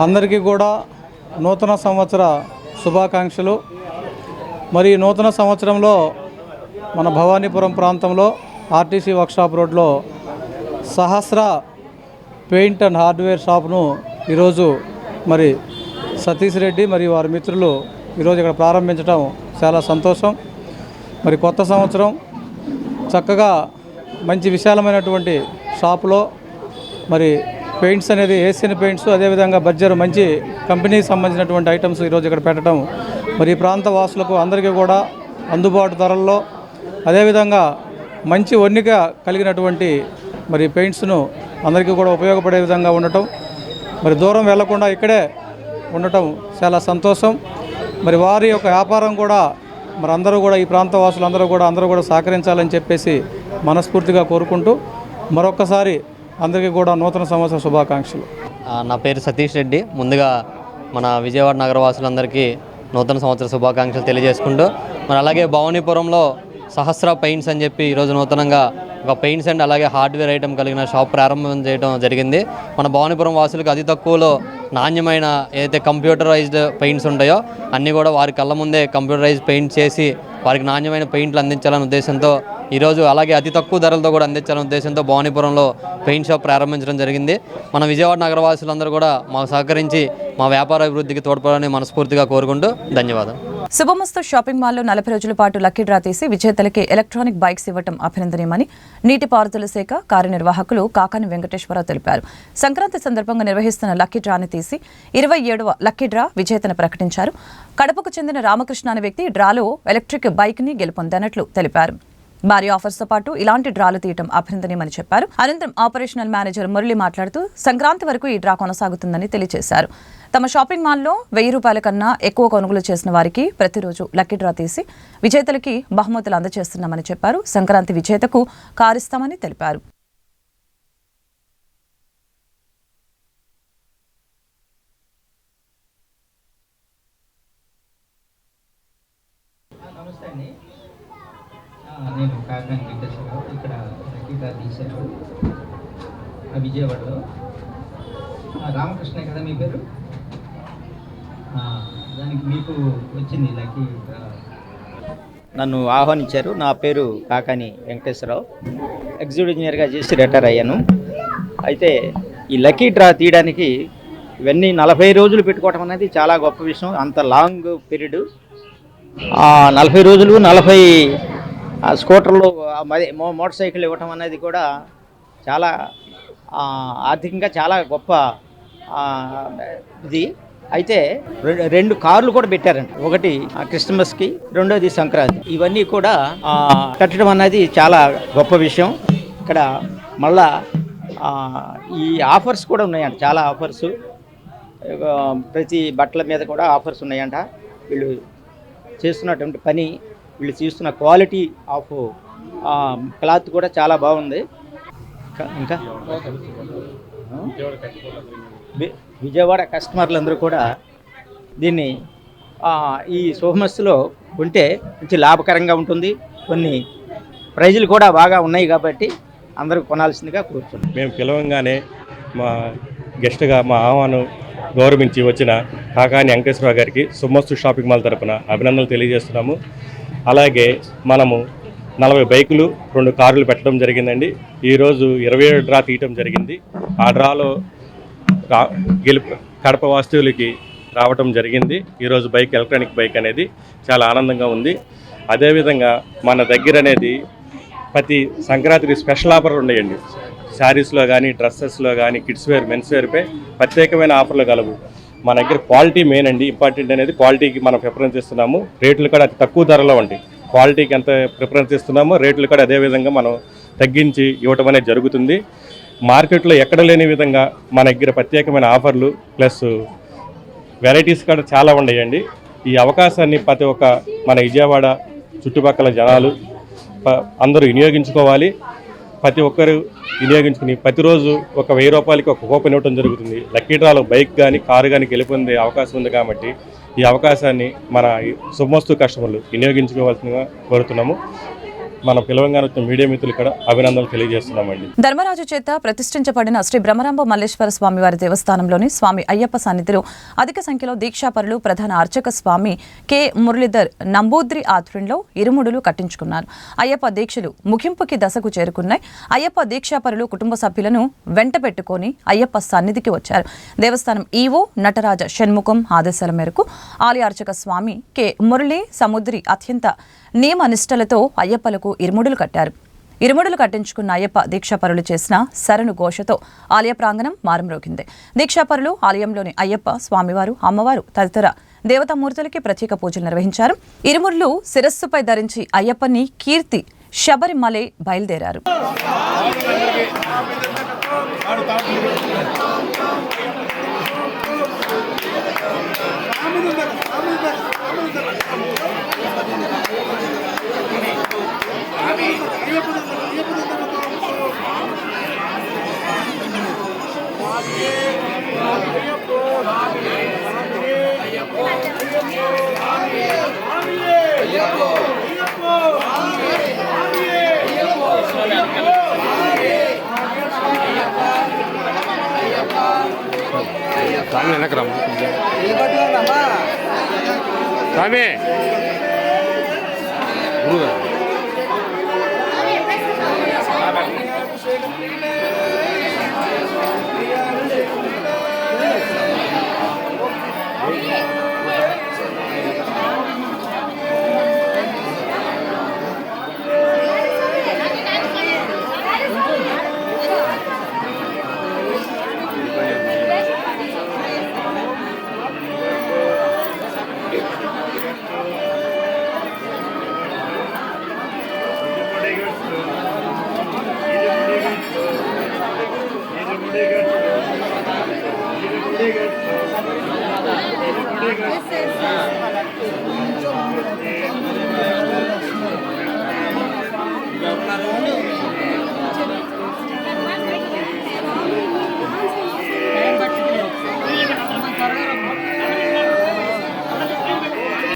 అందరికీ కూడా నూతన సంవత్సర శుభాకాంక్షలు. మరి నూతన సంవత్సరంలో మన భవానీపురం ప్రాంతంలో ఆర్టీసీ వర్క్షాప్ రోడ్లో సహస్ర పెయింట్ అండ్ హార్డ్వేర్ షాప్ను ఈరోజు మరి సతీష్ రెడ్డి మరియు వారి మిత్రులు ఈరోజు ఇక్కడ ప్రారంభించడం చాలా సంతోషం. మరి కొత్త సంవత్సరం చక్కగా మంచి విశాలమైనటువంటి షాపులో మరి పెయింట్స్ అనేది ఏషియన్ పెయింట్స్, అదేవిధంగా బడ్జెట్ మంచి కంపెనీకి సంబంధించినటువంటి ఐటమ్స్ ఈరోజు ఇక్కడ పెట్టడం మరి ఈ ప్రాంత వాసులకు అందరికీ కూడా అందుబాటు ధరల్లో అదేవిధంగా మంచి వన్నిక కలిగినటువంటి మరి పెయింట్స్ను అందరికీ కూడా ఉపయోగపడే విధంగా ఉండటం, మరి దూరం వెళ్లకుండా ఇక్కడే ఉండటం చాలా సంతోషం. మరి వారి యొక్క వ్యాపారం కూడా మరి అందరూ కూడా ఈ ప్రాంత వాసులు అందరూ కూడా సహకరించాలని చెప్పేసి మనస్ఫూర్తిగా కోరుకుంటూ మరొక్కసారి అందరికీ కూడా నూతన సంవత్సర శుభాకాంక్షలు. నా పేరు సతీష్ రెడ్డి. ముందుగా మన విజయవాడ నగరవాసులందరికీ నూతన సంవత్సర శుభాకాంక్షలు తెలియజేసుకుంటూ మరి అలాగే భవానీపురంలో సహస్ర పెయింట్స్ అని చెప్పి ఈరోజు నూతనంగా ఒక పెయింట్స్ అండ్ అలాగే హార్డ్వేర్ ఐటమ్ కలిగిన షాప్ ప్రారంభం చేయడం జరిగింది. మన భవానీపురం వాసులకు అతి తక్కువలో నాణ్యమైన ఏదైతే కంప్యూటరైజ్డ్ పెయింట్స్ ఉంటాయో అన్నీ కూడా వారి కళ్ళ ముందే కంప్యూటరైజ్డ్ పెయింట్ చేసి వారికి నాణ్యమైన పెయింట్లు అందించాలనే ఉద్దేశంతో ఈరోజు అలాగే అతి తక్కువ ధరలతో కూడా అందించాలనే ఉద్దేశంతో భవానీపురంలో పెయింట్ షాప్ ప్రారంభించడం జరిగింది. మన విజయవాడ నగరవాసులందరూ కూడా మాకు సహకరించి మా వ్యాపార అభివృద్ధికి తోడ్పడాలని మనస్ఫూర్తిగా కోరుకుంటూ ధన్యవాదాలు. శుభమస్తు షాపింగ్ మాల్లో 40 రోజుల పాటు లక్కీ డ్రా తీసి విజేతలకి ఎలక్ట్రానిక్ బైక్స్ ఇవ్వడం అభినందనీయమని నీటిపారుదల శాఖ కార్యనిర్వాహకులు కాకాని వెంకటేశ్వరరావు తెలిపారు. సంక్రాంతి సందర్భంగా నిర్వహిస్తున్న లక్కీ డ్రాని తీసి 27వ లక్కీ డ్రా విజేతను ప్రకటించారు. కడపకు చెందిన రామకృష్ణ అనే వ్యక్తి డ్రాలో ఎలక్ట్రిక్ బైక్ ని గెలుపొందినట్లు తెలిపారు. భారీ ఆఫర్స్తో పాటు ఇలాంటి డ్రాలు తీయటం అభినందనీయమని చెప్పారు. అనంతరం ఆపరేషనల్ మేనేజర్ మురళి మాట్లాడుతూ సంక్రాంతి వరకు ఈ డ్రా కొనసాగుతుందని తెలియజేశారు. తమ షాపింగ్ మాల్లో 1000 రూపాయల కన్నా ఎక్కువ కొనుగోలు చేసిన వారికి ప్రతిరోజు లక్కీ డ్రా తీసి విజేతలకి బహుమతులు అందజేస్తున్నామని చెప్పారు. సంక్రాంతి విజేతకు కారిస్తామని తెలిపారు. ఇక్కడ లక్కీ డ్రా తీశారు విజయవాడలో. రామకృష్ణ కదా మీ పేరు? దానికి మీకు వచ్చింది లక్కీ డ్రా. నన్ను ఆహ్వానించారు. నా పేరు కాకాని వెంకటేశ్వరరావు, ఎగ్జిక్యూటివ్ ఇంజనీర్గా చేసి రిటైర్ అయ్యాను. అయితే ఈ లక్కీ డ్రా తీయడానికి ఇవన్నీ 40 రోజులు పెట్టుకోవటం అనేది చాలా గొప్ప విషయం. అంత లాంగ్ పీరియడ్, 40 రోజులు 40 స్కూటర్లు మోటార్ సైకిల్ ఇవ్వటం అనేది కూడా చాలా ఆర్థికంగా చాలా గొప్ప ఇది. అయితే 2 కార్లు కూడా పెట్టారండి. ఒకటి క్రిస్మస్కి, రెండోది సంక్రాంతి. ఇవన్నీ కూడా కట్టడం అనేది చాలా గొప్ప విషయం. ఇక్కడ మళ్ళా ఈ ఆఫర్స్ కూడా ఉన్నాయంట, చాలా ఆఫర్స్. ప్రతి బట్టల మీద కూడా ఆఫర్స్ ఉన్నాయంట. వీళ్ళు చేస్తున్నటువంటి పని, వీళ్ళు చేస్తున్న క్వాలిటీ ఆఫ్ క్లాత్ కూడా చాలా బాగుంది. ఇంకా విజయవాడ కస్టమర్లందరూ కూడా దీన్ని ఈ సోమస్లో ఉంటే మంచి లాభకరంగా ఉంటుంది. కొన్ని ప్రైజులు కూడా బాగా ఉన్నాయి కాబట్టి అందరూ కొనాల్సిందిగా కోరుతున్నాం. మేము పిలవంగానే మా గెస్ట్గా మా ఆహ్వానం గౌరవించి వచ్చిన కాకాని వెంకటేశ్వరరావు గారికి సుమస్తు షాపింగ్ మాల్ తరపున అభినందనలు తెలియజేస్తున్నాము. అలాగే మనము 40 బైకులు 2 కార్లు పెట్టడం జరిగిందండి. ఈరోజు 27 డ్రా తీయటం జరిగింది. ఆ డ్రాలో కడప వాస్తువులకి రావటం జరిగింది. ఈరోజు బైక్, ఎలక్ట్రానిక్ బైక్ అనేది చాలా ఆనందంగా ఉంది. అదేవిధంగా మన దగ్గర అనేది ప్రతి సంక్రాంతికి స్పెషల్ ఆఫర్లు ఉన్నాయండి. శారీస్లో కానీ, డ్రెస్సెస్లో కానీ, కిడ్స్ వేర్, మెన్స్ వేర్పై ప్రత్యేకమైన ఆఫర్లు కలవు. మన దగ్గర క్వాలిటీ మెయిన్ అండి. ఇంపార్టెంట్ అనేది క్వాలిటీకి మనం ప్రిఫరెన్స్ ఇస్తున్నాము. రేట్లు కూడా అతి తక్కువ ధరలో ఉంటాయి. క్వాలిటీకి ఎంత ప్రిఫరెన్స్ ఇస్తున్నామో రేట్లు కూడా అదేవిధంగా మనం తగ్గించి ఇవ్వటం అనేది జరుగుతుంది. మార్కెట్లో ఎక్కడ లేని విధంగా మన దగ్గర ప్రత్యేకమైన ఆఫర్లు ప్లస్ వెరైటీస్ కూడా చాలా ఉన్నాయండి. ఈ అవకాశాన్ని ప్రతి ఒక్క మన విజయవాడ చుట్టుపక్కల జనాలు అందరూ వినియోగించుకోవాలి. ప్రతి ఒక్కరు వినియోగించుకుని ప్రతిరోజు ఒక 1000 రూపాయలకి ఒక కూపన్ ఇవ్వడం జరుగుతుంది. లక్కీ డ్రాలో బైక్ కానీ, కారు కానీ గెలుపొందే అవకాశం ఉంది కాబట్టి ఈ అవకాశాన్ని మన సుమస్తు కస్టమర్లు వినియోగించుకోవాల్సిందిగా కోరుతున్నాము. మన పిలవంగానే వచ్చిన మీడియా మిత్రులు ఇక్కడ అభినందనలు తెలియజేస్తున్నామండి. ధర్మరాజు చేత ప్రతిష్ఠించబడిన శ్రీ బ్రహ్మరాంబ మల్లేశ్వర స్వామి వారి దేవస్థానంలోని స్వామి అయ్యప్ప సన్నిధిలో అధిక సంఖ్యలో దీక్షాపరులు ప్రధాన అర్చక స్వామి కె మురళీధర్ నంబూద్రి ఆధ్వర్యంలో ఇరుముడులు కట్టించుకున్నారు. అయ్యప్ప దీక్షలు ముగింపుకి దశకు చేరుకున్నాయి. అయ్యప్ప దీక్షాపరులు కుటుంబ సభ్యులను వెంట పెట్టుకుని అయ్యప్ప సన్నిధికి వచ్చారు. దేవస్థానం ఈవో నటరాజ షణ్ముఖం ఆదేశాల మేరకు ఆలయ అర్చక స్వామి కె మురళీ సముద్రి అత్యంత నియమ నిష్టలతో అయ్యప్పలకు ఇరుముడులు కట్టారు. ఇరుముడులు కట్టించుకున్న అయ్యప్ప దీక్షాపరులు చేసిన శరణు ఘోషతో ఆలయ ప్రాంగణం మారుమ్రోగింది. దీక్షాపరులు ఆలయంలోని అయ్యప్ప, స్వామివారు, అమ్మవారు తదితర దేవతామూర్తులకి ప్రత్యేక పూజలు నిర్వహించారు. ఇరుముడులు శిరస్సుపై ధరించి అయ్యప్పని కీర్తి శబరిమలై బయలుదేరారు.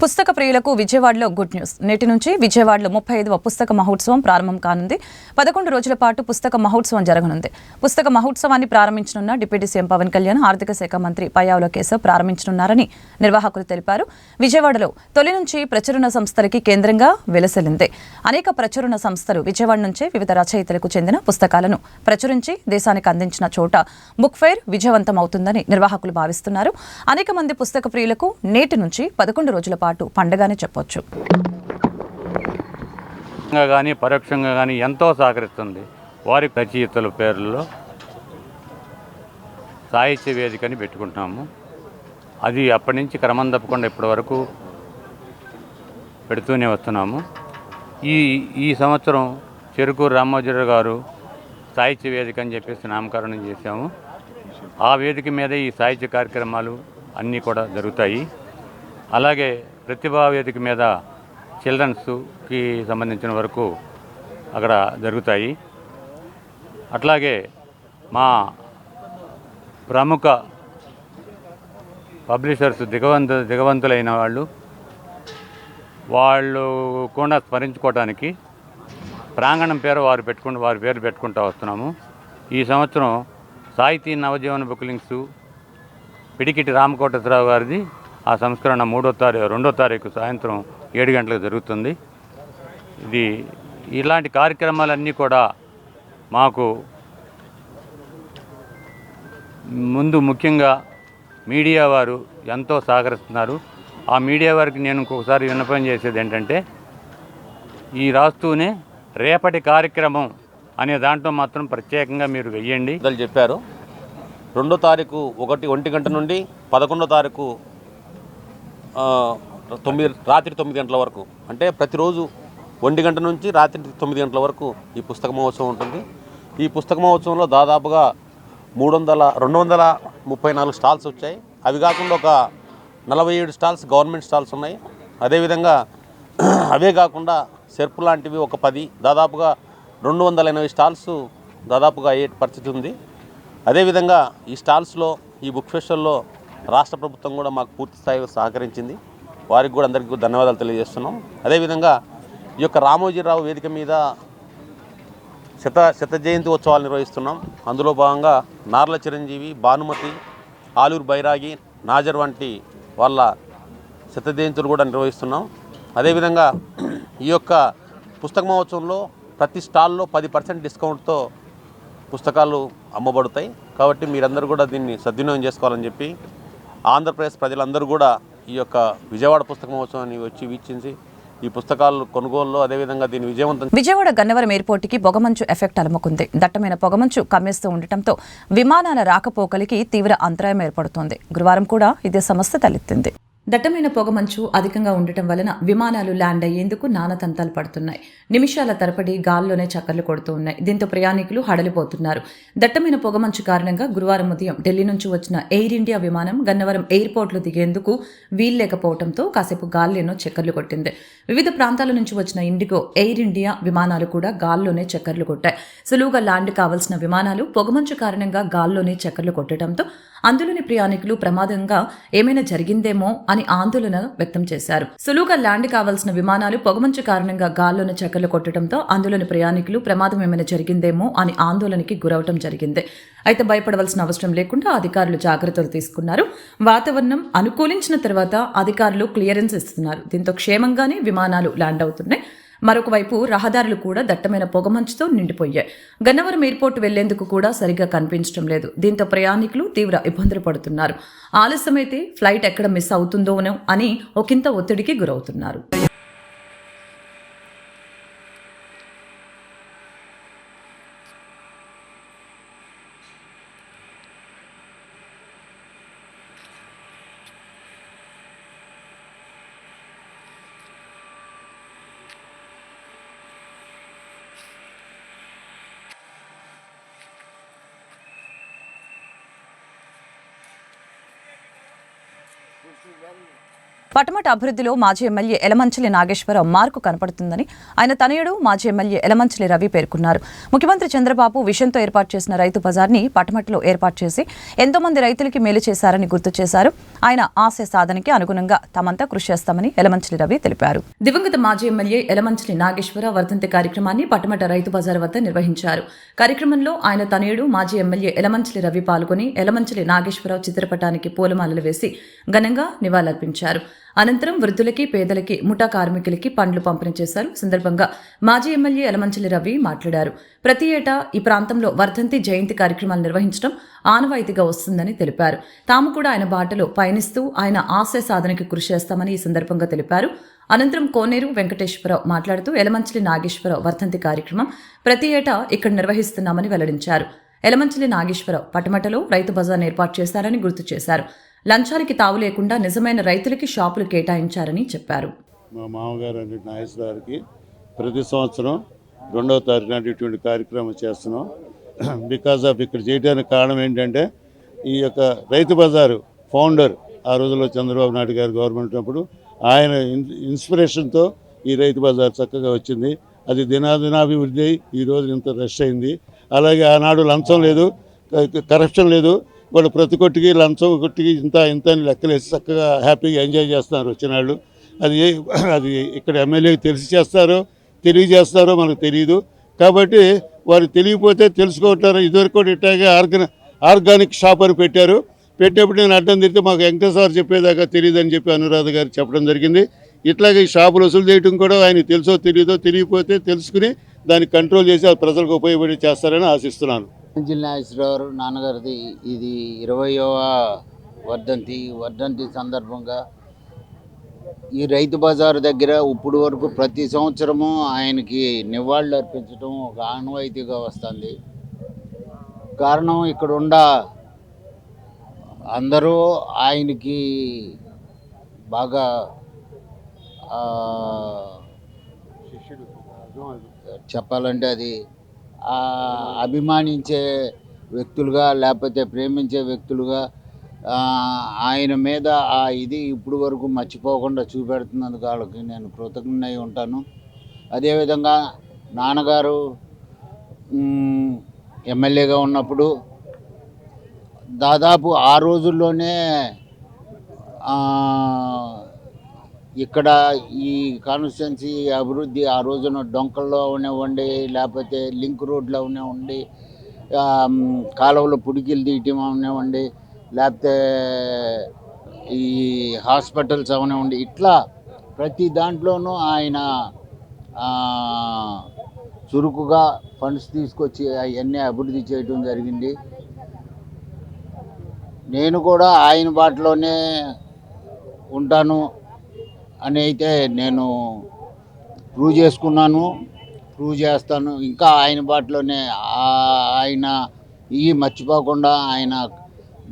పుస్తక ప్రియులకు విజయవాడలో గుడ్ న్యూస్. నేటి నుంచి విజయవాడలో 35వ పుస్తక మహోత్సవం ప్రారంభం కానుంది. 11 రోజుల పాటు పుస్తక మహోత్సవం జరగనుంది. పుస్తక మహోత్సవాన్ని ప్రారంభించనున్న డిప్యూటీ సీఎం పవన్ కళ్యాణ్, ఆర్థిక శాఖ మంత్రి పయ్యావుల కేశవ్ ప్రారంభించనున్నారని నిర్వాహకులు తెలిపారు. విజయవాడలో తొలి నుంచి ప్రచురణ సంస్థలకి కేంద్రంగా వెలసిల్లింది. అనేక ప్రచురణ సంస్థలు విజయవాడ నుంచే వివిధ రచయితలకు చెందిన పుస్తకాలను ప్రచురించి దేశానికి అందించిన చోట బుక్ ఫెయిర్ విజయవంతమవుతుందని నిర్వాహకులు భావిస్తున్నారు. అనేక మంది పుస్తక ప్రియులకు నేటి నుంచి 11 రోజుల పాటు పండుగనే చెప్పొచ్చు. కానీ పరోక్షంగా కానీ ఎంతో సహకరిస్తుంది. వారి రచయితల పేర్లలో సాహిత్య వేదికని పెట్టుకుంటున్నాము. అది అప్పటి నుంచి క్రమం తప్పకుండా ఇప్పటి వరకు పెడుతూనే వస్తున్నాము. ఈ సంవత్సరం చెరుకూరు రామోజీరావు గారు సాహిత్య వేదిక అని చెప్పేసి నామకరణం చేశాము. ఆ వేదిక మీద ఈ సాహిత్య కార్యక్రమాలు అన్నీ కూడా జరుగుతాయి. అలాగే ప్రతిభా వేదిక మీద చిల్డ్రన్స్కి సంబంధించిన వరకు అక్కడ జరుగుతాయి. అట్లాగే మా ప్రముఖ పబ్లిషర్స్ దిగవంతులైన వాళ్ళు కూడా స్మరించుకోవడానికి ప్రాంగణం వారి పేరు పెట్టుకుంటూ వస్తున్నాము. ఈ సంవత్సరం సాహితీ నవజీవన బుక్లింగ్స్ పిడికిటి రామకోటేశ్వరరావు గారిది ఆ సంస్కరణ 2వ తారీఖు సాయంత్రం 7 గంటలకు జరుగుతుంది. ఇలాంటి కార్యక్రమాలన్నీ కూడా మాకు ముందు ముఖ్యంగా మీడియా వారు ఎంతో సహకరిస్తున్నారు. ఆ మీడియా వారికి నేను ఇంకొకసారి విన్నపం చేసేది ఏంటంటే, ఈ రాస్తూనే రేపటి కార్యక్రమం అనే దాంట్లో మాత్రం ప్రత్యేకంగా మీరు వెయ్యండి. చెప్పారు 2వ తారీఖు 1 గంట నుండి 11వ తారీఖు రాత్రి 9 గంటల వరకు, అంటే ప్రతిరోజు 1 గంట నుంచి రాత్రి 9 గంటల వరకు ఈ పుస్తక మహోత్సవం ఉంటుంది. ఈ పుస్తక మహోత్సవంలో దాదాపుగా 234 స్టాల్స్ వచ్చాయి. అవి కాకుండా ఒక 47 స్టాల్స్ గవర్నమెంట్ స్టాల్స్ ఉన్నాయి. అదేవిధంగా అవే కాకుండా సెర్ప్ లాంటివి ఒక 10, దాదాపుగా 280 స్టాల్స్ దాదాపుగా అయ్యే పరిస్థితి ఉంది. అదేవిధంగా ఈ స్టాల్స్లో, ఈ బుక్ ఫెస్టివల్లో రాష్ట్ర ప్రభుత్వం కూడా మాకు పూర్తి స్థాయిలో సహకరించింది. వారికి కూడా అందరికీ ధన్యవాదాలు తెలియజేస్తున్నాం. అదేవిధంగా ఈ యొక్క రామోజీరావు వేదిక మీద శత జయంతి ఉత్సవాలు నిర్వహిస్తున్నాం. అందులో భాగంగా నార్ల చిరంజీవి, భానుమతి, ఆలూరు బైరాగి, నాజర్ వంటి వాళ్ళ శత జయంతులు కూడా నిర్వహిస్తున్నాం. అదేవిధంగా ఈ యొక్క పుస్తక మహోత్సవంలో ప్రతి స్టాల్లో 10% డిస్కౌంట్తో పుస్తకాలు అమ్మబడతాయి. కాబట్టి మీరందరూ కూడా దీన్ని సద్వినియోగం చేసుకోవాలని చెప్పి ఆంధ్రప్రదేశ్ ప్రజలందరూ కూడా ఈ యొక్క విజయవాడ పుస్తక మహోత్సవాన్ని వచ్చి వీక్షించి ఈ పుస్తకాలు కొనుగోలులో అదేవిధంగా దీన్ని విజయవాడ గన్నవరం ఎయిర్పోర్టుకి పొగమంచు ఎఫెక్ట్ అలముకుంది. దట్టమైన పొగమంచు కమ్మేస్తూ ఉండటంతో విమానాల రాకపోకలికి తీవ్ర అంతరాయం ఏర్పడుతోంది. గురువారం కూడా ఇదే సమస్య తలెత్తింది. దట్టమైన పొగమంచు అధికంగా ఉండటం వలన విమానాలు ల్యాండ్ అయ్యేందుకు నానతంతాలు పడుతున్నాయి. నిమిషాల తరబడి గాల్లోనే చక్కర్లు కొడుతూ ఉన్నాయి. దీంతో ప్రయాణికులు హడలిపోతున్నారు. దట్టమైన పొగమంచు కారణంగా గురువారం ఉదయం ఢిల్లీ నుంచి వచ్చిన ఎయిర్ ఇండియా విమానం గన్నవరం ఎయిర్పోర్ట్లో దిగేందుకు వీల్లేకపోవడంతో కాసేపు గాల్లోనూ చక్కర్లు కొట్టింది. వివిధ ప్రాంతాల నుంచి వచ్చిన ఇండిగో, ఎయిర్ ఇండియా విమానాలు కూడా గాల్లోనే చక్కర్లు కొట్టాయి. సులువుగా ల్యాండ్ కావాల్సిన విమానాలు పొగమంచు కారణంగా గాల్లోనే చక్కర్లు కొట్టడంతో అందులోని ప్రయాణికులు ప్రమాదంగా ఏమైనా జరిగిందేమో అని ఆందోళన వ్యక్తం చేశారు. సులువుగా ల్యాండ్ కావాల్సిన విమానాలు పొగమంచు కారణంగా గాల్లోనే చక్కర్లు కొట్టడంతో అందులోని ప్రయాణికులు ప్రమాదం ఏమైనా జరిగిందేమో అని ఆందోళనకి గురవటం జరిగింది. అయితే భయపడవలసిన అవసరం లేకుండా అధికారులు జాగ్రత్తలు తీసుకున్నారు. వాతావరణం అనుకూలించిన తర్వాత అధికారులు క్లియరెన్స్ ఇస్తున్నారు. దీంతో క్షేమంగానే విమానాలు ల్యాండ్ అవుతున్నాయి. మరొక వైపు రహదారులు కూడా దట్టమైన పొగమంచుతో నిండిపోయాయి. గన్నవరం ఎయిర్పోర్ట్ వెళ్లేందుకు కూడా సరిగ్గా కనిపించడం లేదు. దీంతో ప్రయాణికులు తీవ్ర ఇబ్బందులు పడుతున్నారు. ఆలస్యమైతే ఫ్లైట్ ఎక్కడ మిస్ అవుతుందోనో అని ఒకంత ఒత్తిడికి గురవుతున్నారు. పటమట అభివృద్ధిలో మాజీ ఎమ్మెల్యే ఎలమంచిలి నాగేశ్వరరావు మార్కు కనపడుతుందని ఆయన తనయుడు మాజీ ఎమ్మెల్యే ఎలమంచిలి రవి పేర్కొన్నారు. ముఖ్యమంత్రి చంద్రబాబు విషన్తో ఏర్పాటు చేసిన రైతు బజార్ని పటమటలో ఏర్పాటు చేసి ఎంతో మంది రైతులకి మేలు చేశారని గుర్తు చేశారు. ఆయన ఆశయ సాధనకి అనుగుణంగా తామంతా కృషి చేస్తామని ఎలమంచిలి రవి తెలిపారు. దివంగత మాజీ ఎమ్మెల్యే ఎలమంచిలి నాగేశ్వరరావు వర్ధంతి కార్యక్రమాన్ని పటమట రైతు బజార్ వద్ద నిర్వహించారు. కార్యక్రమంలో ఆయన తనయుడు మాజీ ఎమ్మెల్యే ఎలమంచిలి రవి పాల్గొని ఎలమంచిలి నాగేశ్వరరావు చిత్రపటానికి పూలమాలలు వేసి ఘనంగా నివాళులర్పించారు. అనంతరం వృద్ధులకి, పేదలకి, ముఠా కార్మికులకి పండ్లు పంపిణీ చేశారు. సందర్భంగా మాజీ ఎమ్మెల్యే ఎలమంచిలి రవి మాట్లాడారు. ప్రతి ఏటా ఈ ప్రాంతంలో వర్ధంతి, జయంతి కార్యక్రమాలు నిర్వహించడం ఆనవాయితీగా వస్తుందని తెలిపారు. తాము కూడా ఆయన బాటలో పయనిస్తూ ఆయన ఆశయ సాధనకి కృషి చేస్తామని ఈ సందర్భంగా తెలిపారు. అనంతరం కోనేరు వెంకటేశ్వరరావు మాట్లాడుతూ ఎలమంచిలి నాగేశ్వరరావు వర్ధంతి కార్యక్రమం ప్రతి ఏటా ఇక్కడ నిర్వహిస్తున్నామని వెల్లడించారు. ఎలమంచిలి నాగేశ్వరరావు పటమటలో రైతు బజార్ ఏర్పాటు చేశారని గుర్తు చేశారు. లంచానికి తావు లేకుండా నిజమైన రైతులకి షాపులు కేటాయించారని చెప్పారు. మా మామగారు అంటే నాగేశ్వరరావుకి ప్రతి సంవత్సరం 2వ తారీఖు నాటి ఇటువంటి కార్యక్రమం చేస్తున్నాం. బికాజ్ ఆఫ్ ఇక్కడ చేయడానికి కారణం ఏంటంటే ఈ యొక్క రైతు బజారు ఫౌండర్ ఆ రోజుల్లో చంద్రబాబు నాయుడు గారు గవర్నమెంట్ ఉన్నప్పుడు ఆయన ఇన్స్పిరేషన్తో ఈ రైతు బజార్ చక్కగా వచ్చింది. అది దినాభివృద్ధి అయి ఈరోజు ఇంత రష్ అయింది. అలాగే ఆనాడు లంచం లేదు, కరప్షన్ లేదు. వాళ్ళు ప్రతి కొట్టికి లంచం కొట్టికి ఇంత అని లెక్కలేసి చక్కగా హ్యాపీగా ఎంజాయ్ చేస్తున్నారు వచ్చిన వాళ్ళు. అది ఇక్కడ ఎమ్మెల్యేకి తెలిసి చేస్తారో తెలియజేస్తారో మనకు తెలియదు. కాబట్టి వారు తెలియకపోతే తెలుసుకుంటారు. ఇదివరకు కూడా ఇట్లాగే ఆర్గానిక్ షాప్ అని పెట్టారు. పెట్టేప్పుడు నేను అడ్డం తిరిగితే మాకు వెంకటేశ్వర చెప్పేదాకా తెలియదని చెప్పి అనురాధ గారు చెప్పడం జరిగింది. ఇట్లాగే ఈ షాపులు వసూలు చేయడం కూడా ఆయనకు తెలుసో తెలియదో, తెలియకపోతే తెలుసుకుని దాన్ని కంట్రోల్ చేసి అది ప్రజలకు ఉపయోగపడి చేస్తారని ఆశిస్తున్నాను. నాగేశ్వరరావు నాన్నగారిది ఇది 20వ వర్ధంతి సందర్భంగా ఈ రైతు బజారు దగ్గర ఇప్పుడు వరకు ప్రతి సంవత్సరము ఆయనకి నివాళులు అర్పించడం ఒక ఆనవాయితీగా వస్తుంది. కారణం ఇక్కడ అందరూ ఆయనకి బాగా చెప్పాలంటే అది అభిమానించే వ్యక్తులుగా లేకపోతే ప్రేమించే వ్యక్తులుగా ఆయన మీద ఇది ఇప్పుడు వరకు మర్చిపోకుండా చూపెడుతున్నందుకు వాళ్ళకి నేను కృతజ్ఞుడై ఉంటాను. అదేవిధంగా నాన్నగారు ఎమ్మెల్యేగా ఉన్నప్పుడు దాదాపు ఆ రోజుల్లోనే ఇక్కడ ఈ కాన్స్టిట్యున్సీ అభివృద్ధి ఆ రోజున డొంకల్లో ఉండేవండి, లేకపోతే లింక్ రోడ్లో ఉండేవండి, కాలువలో పుడికిలు తీయటం అవనివ్వండి, లేకపోతే ఈ హాస్పిటల్స్ అవనివ్వండి, ఇట్లా ప్రతి దాంట్లోనూ ఆయన చురుకుగా ఫండ్స్ తీసుకొచ్చి అవన్నీ అభివృద్ధి చేయడం జరిగింది. నేను కూడా ఆయన బాటలోనే ఉంటాను అని అయితే నేను ప్రూవ్ చేసుకున్నాను, ప్రూవ్ చేస్తాను. ఇంకా ఆయన బాటలోనే ఆయన మర్చిపోకుండా ఆయన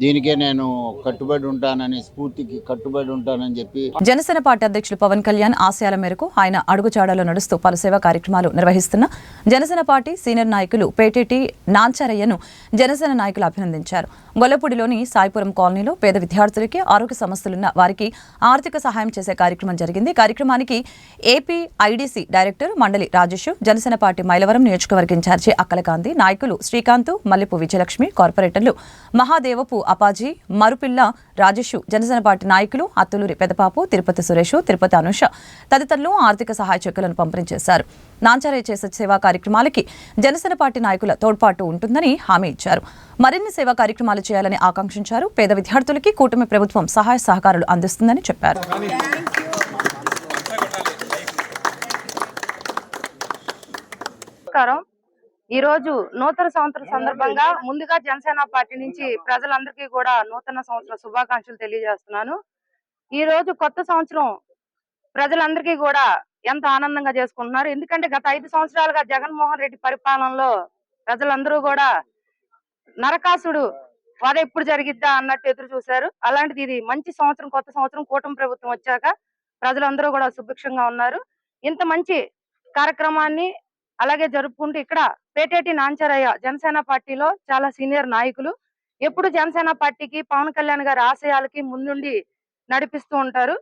దీనికే నేను కట్టుబడి ఉంటానని, స్ఫూర్తికి కట్టుబడి ఉంటానని చెప్పి జనసేన పార్టీ అధ్యక్షులు పవన్ కళ్యాణ్ ఆశయాల మేరకు ఆయన అడుగుజాడలో నడుస్తూ పలు సేవా కార్యక్రమాలు నిర్వహిస్తున్న జనసేన పార్టీ సీనియర్ నాయకులు పేటేటి నాంచారయ్యను జనసేన నాయకులు అభినందించారు. గొల్లపూడిలోని సాయిపురం కాలనీలో పేద విద్యార్థులకి ఆరోగ్య సమస్యలున్న వారికి ఆర్థిక సహాయం చేసే కార్యక్రమం జరిగింది. కార్యక్రమానికి ఏపీ ఐడీసీ డైరెక్టర్ మండలి రాజేష్, జనసేన పార్టీ మైలవరం నియోజకవర్గ ఇన్ఛార్జి అక్కలకాంతి, నాయకులు శ్రీకాంత్, మల్లెపు విజయలక్ష్మి, కార్పొరేటర్లు మహాదేవపు అపాజీ, మరుపిల్ల రాజేష్, జనసేన పార్టీ నాయకులు అత్తులూరి పెదపాపు, తిరుపతి సురేష్, తిరుపతి అనుష తదితరులు ఆర్థిక సహాయ చెక్కులను పంపిణీ చేశారు. నాంచారయ్య చేసే సేవా కార్యక్రమాలకి జనసేన పార్టీ నాయకుల తోడ్పాటు ఉంటుందని హామీ ఇచ్చారు. మరిన్ని సేవా కార్యక్రమాలు చేయాలని ఆకాంక్షించారు. పేద విద్యార్థులకి కూటమి ప్రభుత్వం సహాయ సహకారాలు అందిస్తుందని చెప్పారు. ఈరోజు నూతన సంవత్సరం సందర్భంగా ముందుగా జనసేన పార్టీ నుంచి ప్రజలందరికీ కూడా నూతన సంవత్సర శుభాకాంక్షలు తెలియజేస్తున్నాను. ఈ రోజు కొత్త సంవత్సరం ప్రజలందరికీ కూడా ఎంత ఆనందంగా చేసుకుంటున్నారు. ఎందుకంటే గత 5 సంవత్సరాలుగా జగన్మోహన్ రెడ్డి పరిపాలనలో ప్రజలందరూ కూడా నరకాసుడు వధ ఎప్పుడు జరిగిద్దా అన్నట్టు ఎదురు చూశారు. అలాంటిది ఇది మంచి సంవత్సరం, కొత్త సంవత్సరం కూటమి ప్రభుత్వం వచ్చాక ప్రజలందరూ కూడా సుభిక్షంగా ఉన్నారు. ఇంత మంచి కార్యక్రమాన్ని అలాగే జరుపుకుంటూ ఇక్కడ పేటేటి నాంచారయ్య జనసేన పార్టీలో చాలా సీనియర్ నాయకులు, ఎప్పుడు జనసేన పార్టీకి పవన్ కళ్యాణ్ గారి ఆశయాలకి ముందుండి నడిపిస్తూ ఉంటారు.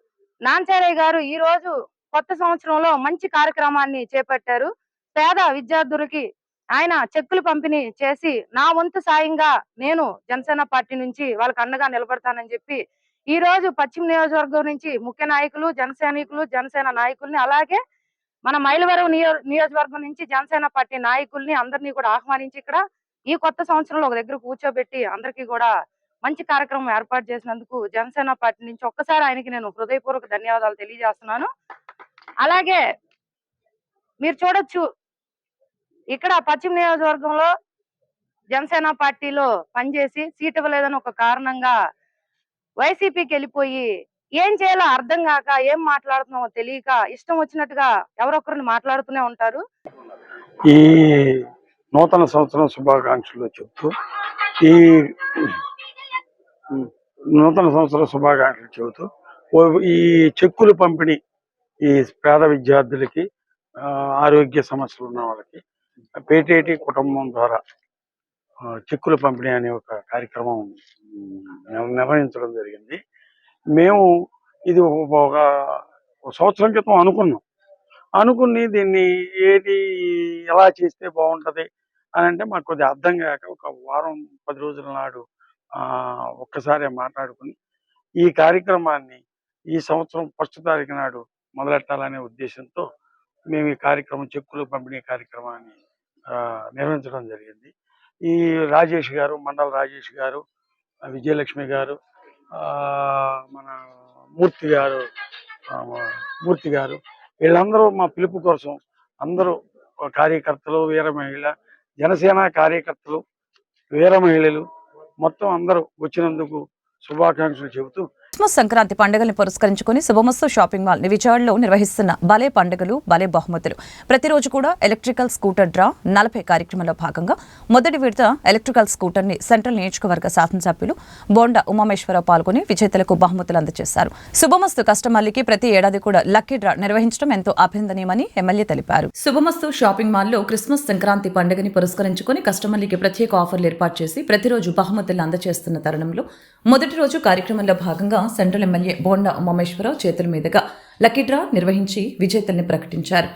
నాంచారయ్య గారు ఈ రోజు కొత్త సంవత్సరంలో మంచి కార్యక్రమాన్ని చేపట్టారు. పేద విద్యార్థులకి ఆయన చెక్కులు పంపిణీ చేసి నా వంతు సాయంగా నేను జనసేన పార్టీ నుంచి వాళ్ళకి అండగా నిలబడతానని చెప్పి ఈ రోజు పశ్చిమ నియోజకవర్గం నుంచి ముఖ్య నాయకులు, జనసేన నాయకుల్ని, అలాగే మన మైలవరం నియోజకవర్గం నుంచి జనసేన పార్టీ నాయకుల్ని అందరినీ కూడా ఆహ్వానించి ఇక్కడ ఈ కొత్త సంవత్సరంలో ఒక దగ్గర కూర్చోబెట్టి అందరికీ కూడా మంచి కార్యక్రమం ఏర్పాటు చేసినందుకు జనసేన పార్టీ నుంచి ఒక్కసారి ఆయనకి నేను హృదయపూర్వక ధన్యవాదాలు తెలియజేస్తున్నాను. అలాగే మీరు చూడొచ్చు, ఇక్కడ పశ్చిమ నియోజకవర్గంలో జనసేన పార్టీలో పనిచేసి సీట్ ఇవ్వలేదని ఒక కారణంగా వైసీపీకి వెళ్ళిపోయి ఏం చేయాలో అర్థం కాక ఏం మాట్లాడుతున్నామో తెలియక ఇష్టం వచ్చినట్టుగా ఎవరొకరిని మాట్లాడుతూనే ఉంటారు. ఈ నూతన సంవత్సరం శుభాకాంక్షలు చెప్తూ ఈ చెక్కులు పంపిణీ ఈ పేద విద్యార్థులకి, ఆరోగ్య సమస్యలు ఉన్న వాళ్ళకి పేటేటి కుటుంబం ద్వారా చెక్కుల పంపిణీ అనే ఒక కార్యక్రమం నిర్వహించడం జరిగింది. మేము ఇది ఒక సంవత్సరం క్రితం అనుకుని దీన్ని ఎలా చేస్తే బాగుంటుంది అని అంటే మాకు కొద్దిగా అర్థం కాక ఒక వారం 10 రోజుల నాడు ఒక్కసారి మాట్లాడుకుని ఈ కార్యక్రమాన్ని ఈ సంవత్సరం 1వ తారీఖు నాడు మొదలెట్టాలనే ఉద్దేశంతో మేము ఈ కార్యక్రమం చెక్కులు పంపిణీ కార్యక్రమాన్ని నిర్వహించడం జరిగింది. ఈ రాజేష్ గారు, మండల రాజేష్ గారు, విజయలక్ష్మి గారు, మన మూర్తి గారు వీళ్ళందరూ మా పిలుపు కోసం అందరూ కార్యకర్తలు, వీర మహిళ, జనసేన కార్యకర్తలు, వీర మహిళలు మొత్తం అందరూ వచ్చినందుకు శుభాకాంక్షలు చెబుతూ క్రిస్మస్ సంక్రాంతి పండుగల్ని పురస్కరించుకుని శుభమస్తు షాపింగ్ మాల్ విజయవాడలో నిర్వహిస్తున్న భలే పండుగలు భలే బహుమతులు ప్రతిరోజు కూడా ఎలక్ట్రికల్ స్కూటర్ డ్రా 40 కార్యక్రమంలో భాగంగా మొదటి విడత ఎలక్ట్రికల్ స్కూటర్ ని సెంట్రల్ నియోజకవర్గ శాసనసభ్యులు బోండా ఉమామేశ్వరరావు పాల్గొని విజేతలకు బహుమతులు అందజేశారు. శుభమస్తు కస్టమర్లకి ప్రతి ఏడాది కూడా లక్కీ డ్రా నిర్వహించడం ఎంతో అభినందనీయమని ఎమ్మెల్యే తెలిపారు. శుభమస్తు షాపింగ్ మాల్లో క్రిస్మస్ సంక్రాంతి పండుగని పురస్కరించుకుని కస్టమర్లకి ప్రత్యేక ఆఫర్లు ఏర్పాటు చేసి ప్రతిరోజు బహుమతులు అందజేస్తున్న తరుణంలో మొదటి రోజు కార్యక్రమంలో భాగంగా సెంట్రల్ ఎమ్మెల్యే బోండా ఉమామేశ్వరరావు చేతుల మీదుగా లక్కీ డ్రా నిర్వహించి విజేతల్ని ప్రకటించారు.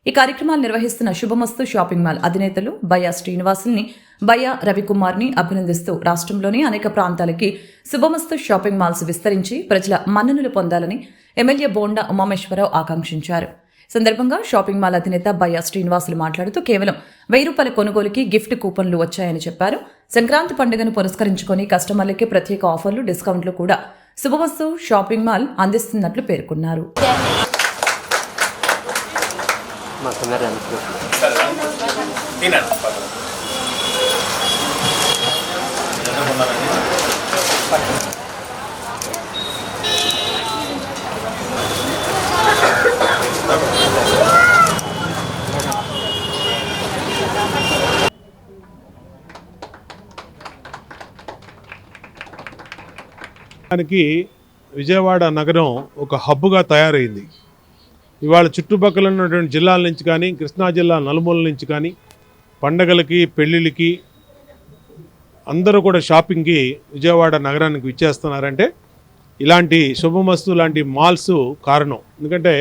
ఈ కార్యక్రమాలు నిర్వహిస్తున్న శుభమస్తు షాపింగ్ మాల్ అధినేతలు బయ్యా శ్రీనివాసుల్ని, బయ్యా రవికుమార్ని అభినందిస్తూ రాష్ట్రంలోని అనేక ప్రాంతాలకి శుభమస్తు షాపింగ్ మాల్స్ విస్తరించి ప్రజల మన్ననలు పొందాలని ఎమ్మెల్యే బోండా ఉమామేశ్వరరావు ఆకాంక్షించారు. సందర్భంగా షాపింగ్ మాల్ అధినేత బయ్యా శ్రీనివాసులు మాట్లాడుతూ కేవలం 1000 రూపాయల కొనుగోలుకి గిఫ్ట్ కూపన్లు వచ్చాయని చెప్పారు. సంక్రాంతి పండుగను పురస్కరించుకొని కస్టమర్లకి ప్రత్యేక ఆఫర్లు, డిస్కౌంట్లు కూడా శుభమస్తు షాపింగ్ మాల్ అందిస్తున్నట్లు పేర్కొన్నారు. దానికి విజయవాడ నగరం ఒక హబ్గా తయారైంది. ఇవాళ చుట్టుపక్కల ఉన్నటువంటి జిల్లాల నుంచి కానీ, కృష్ణా జిల్లా నలుమూల నుంచి కానీ పండగలకి, పెళ్ళిళ్ళకి అందరూ కూడా షాపింగ్కి విజయవాడ నగరానికి విచ్చేస్తున్నారంటే ఇలాంటి శుభమస్తు లాంటి మాల్స్ కారణం. ఎందుకంటే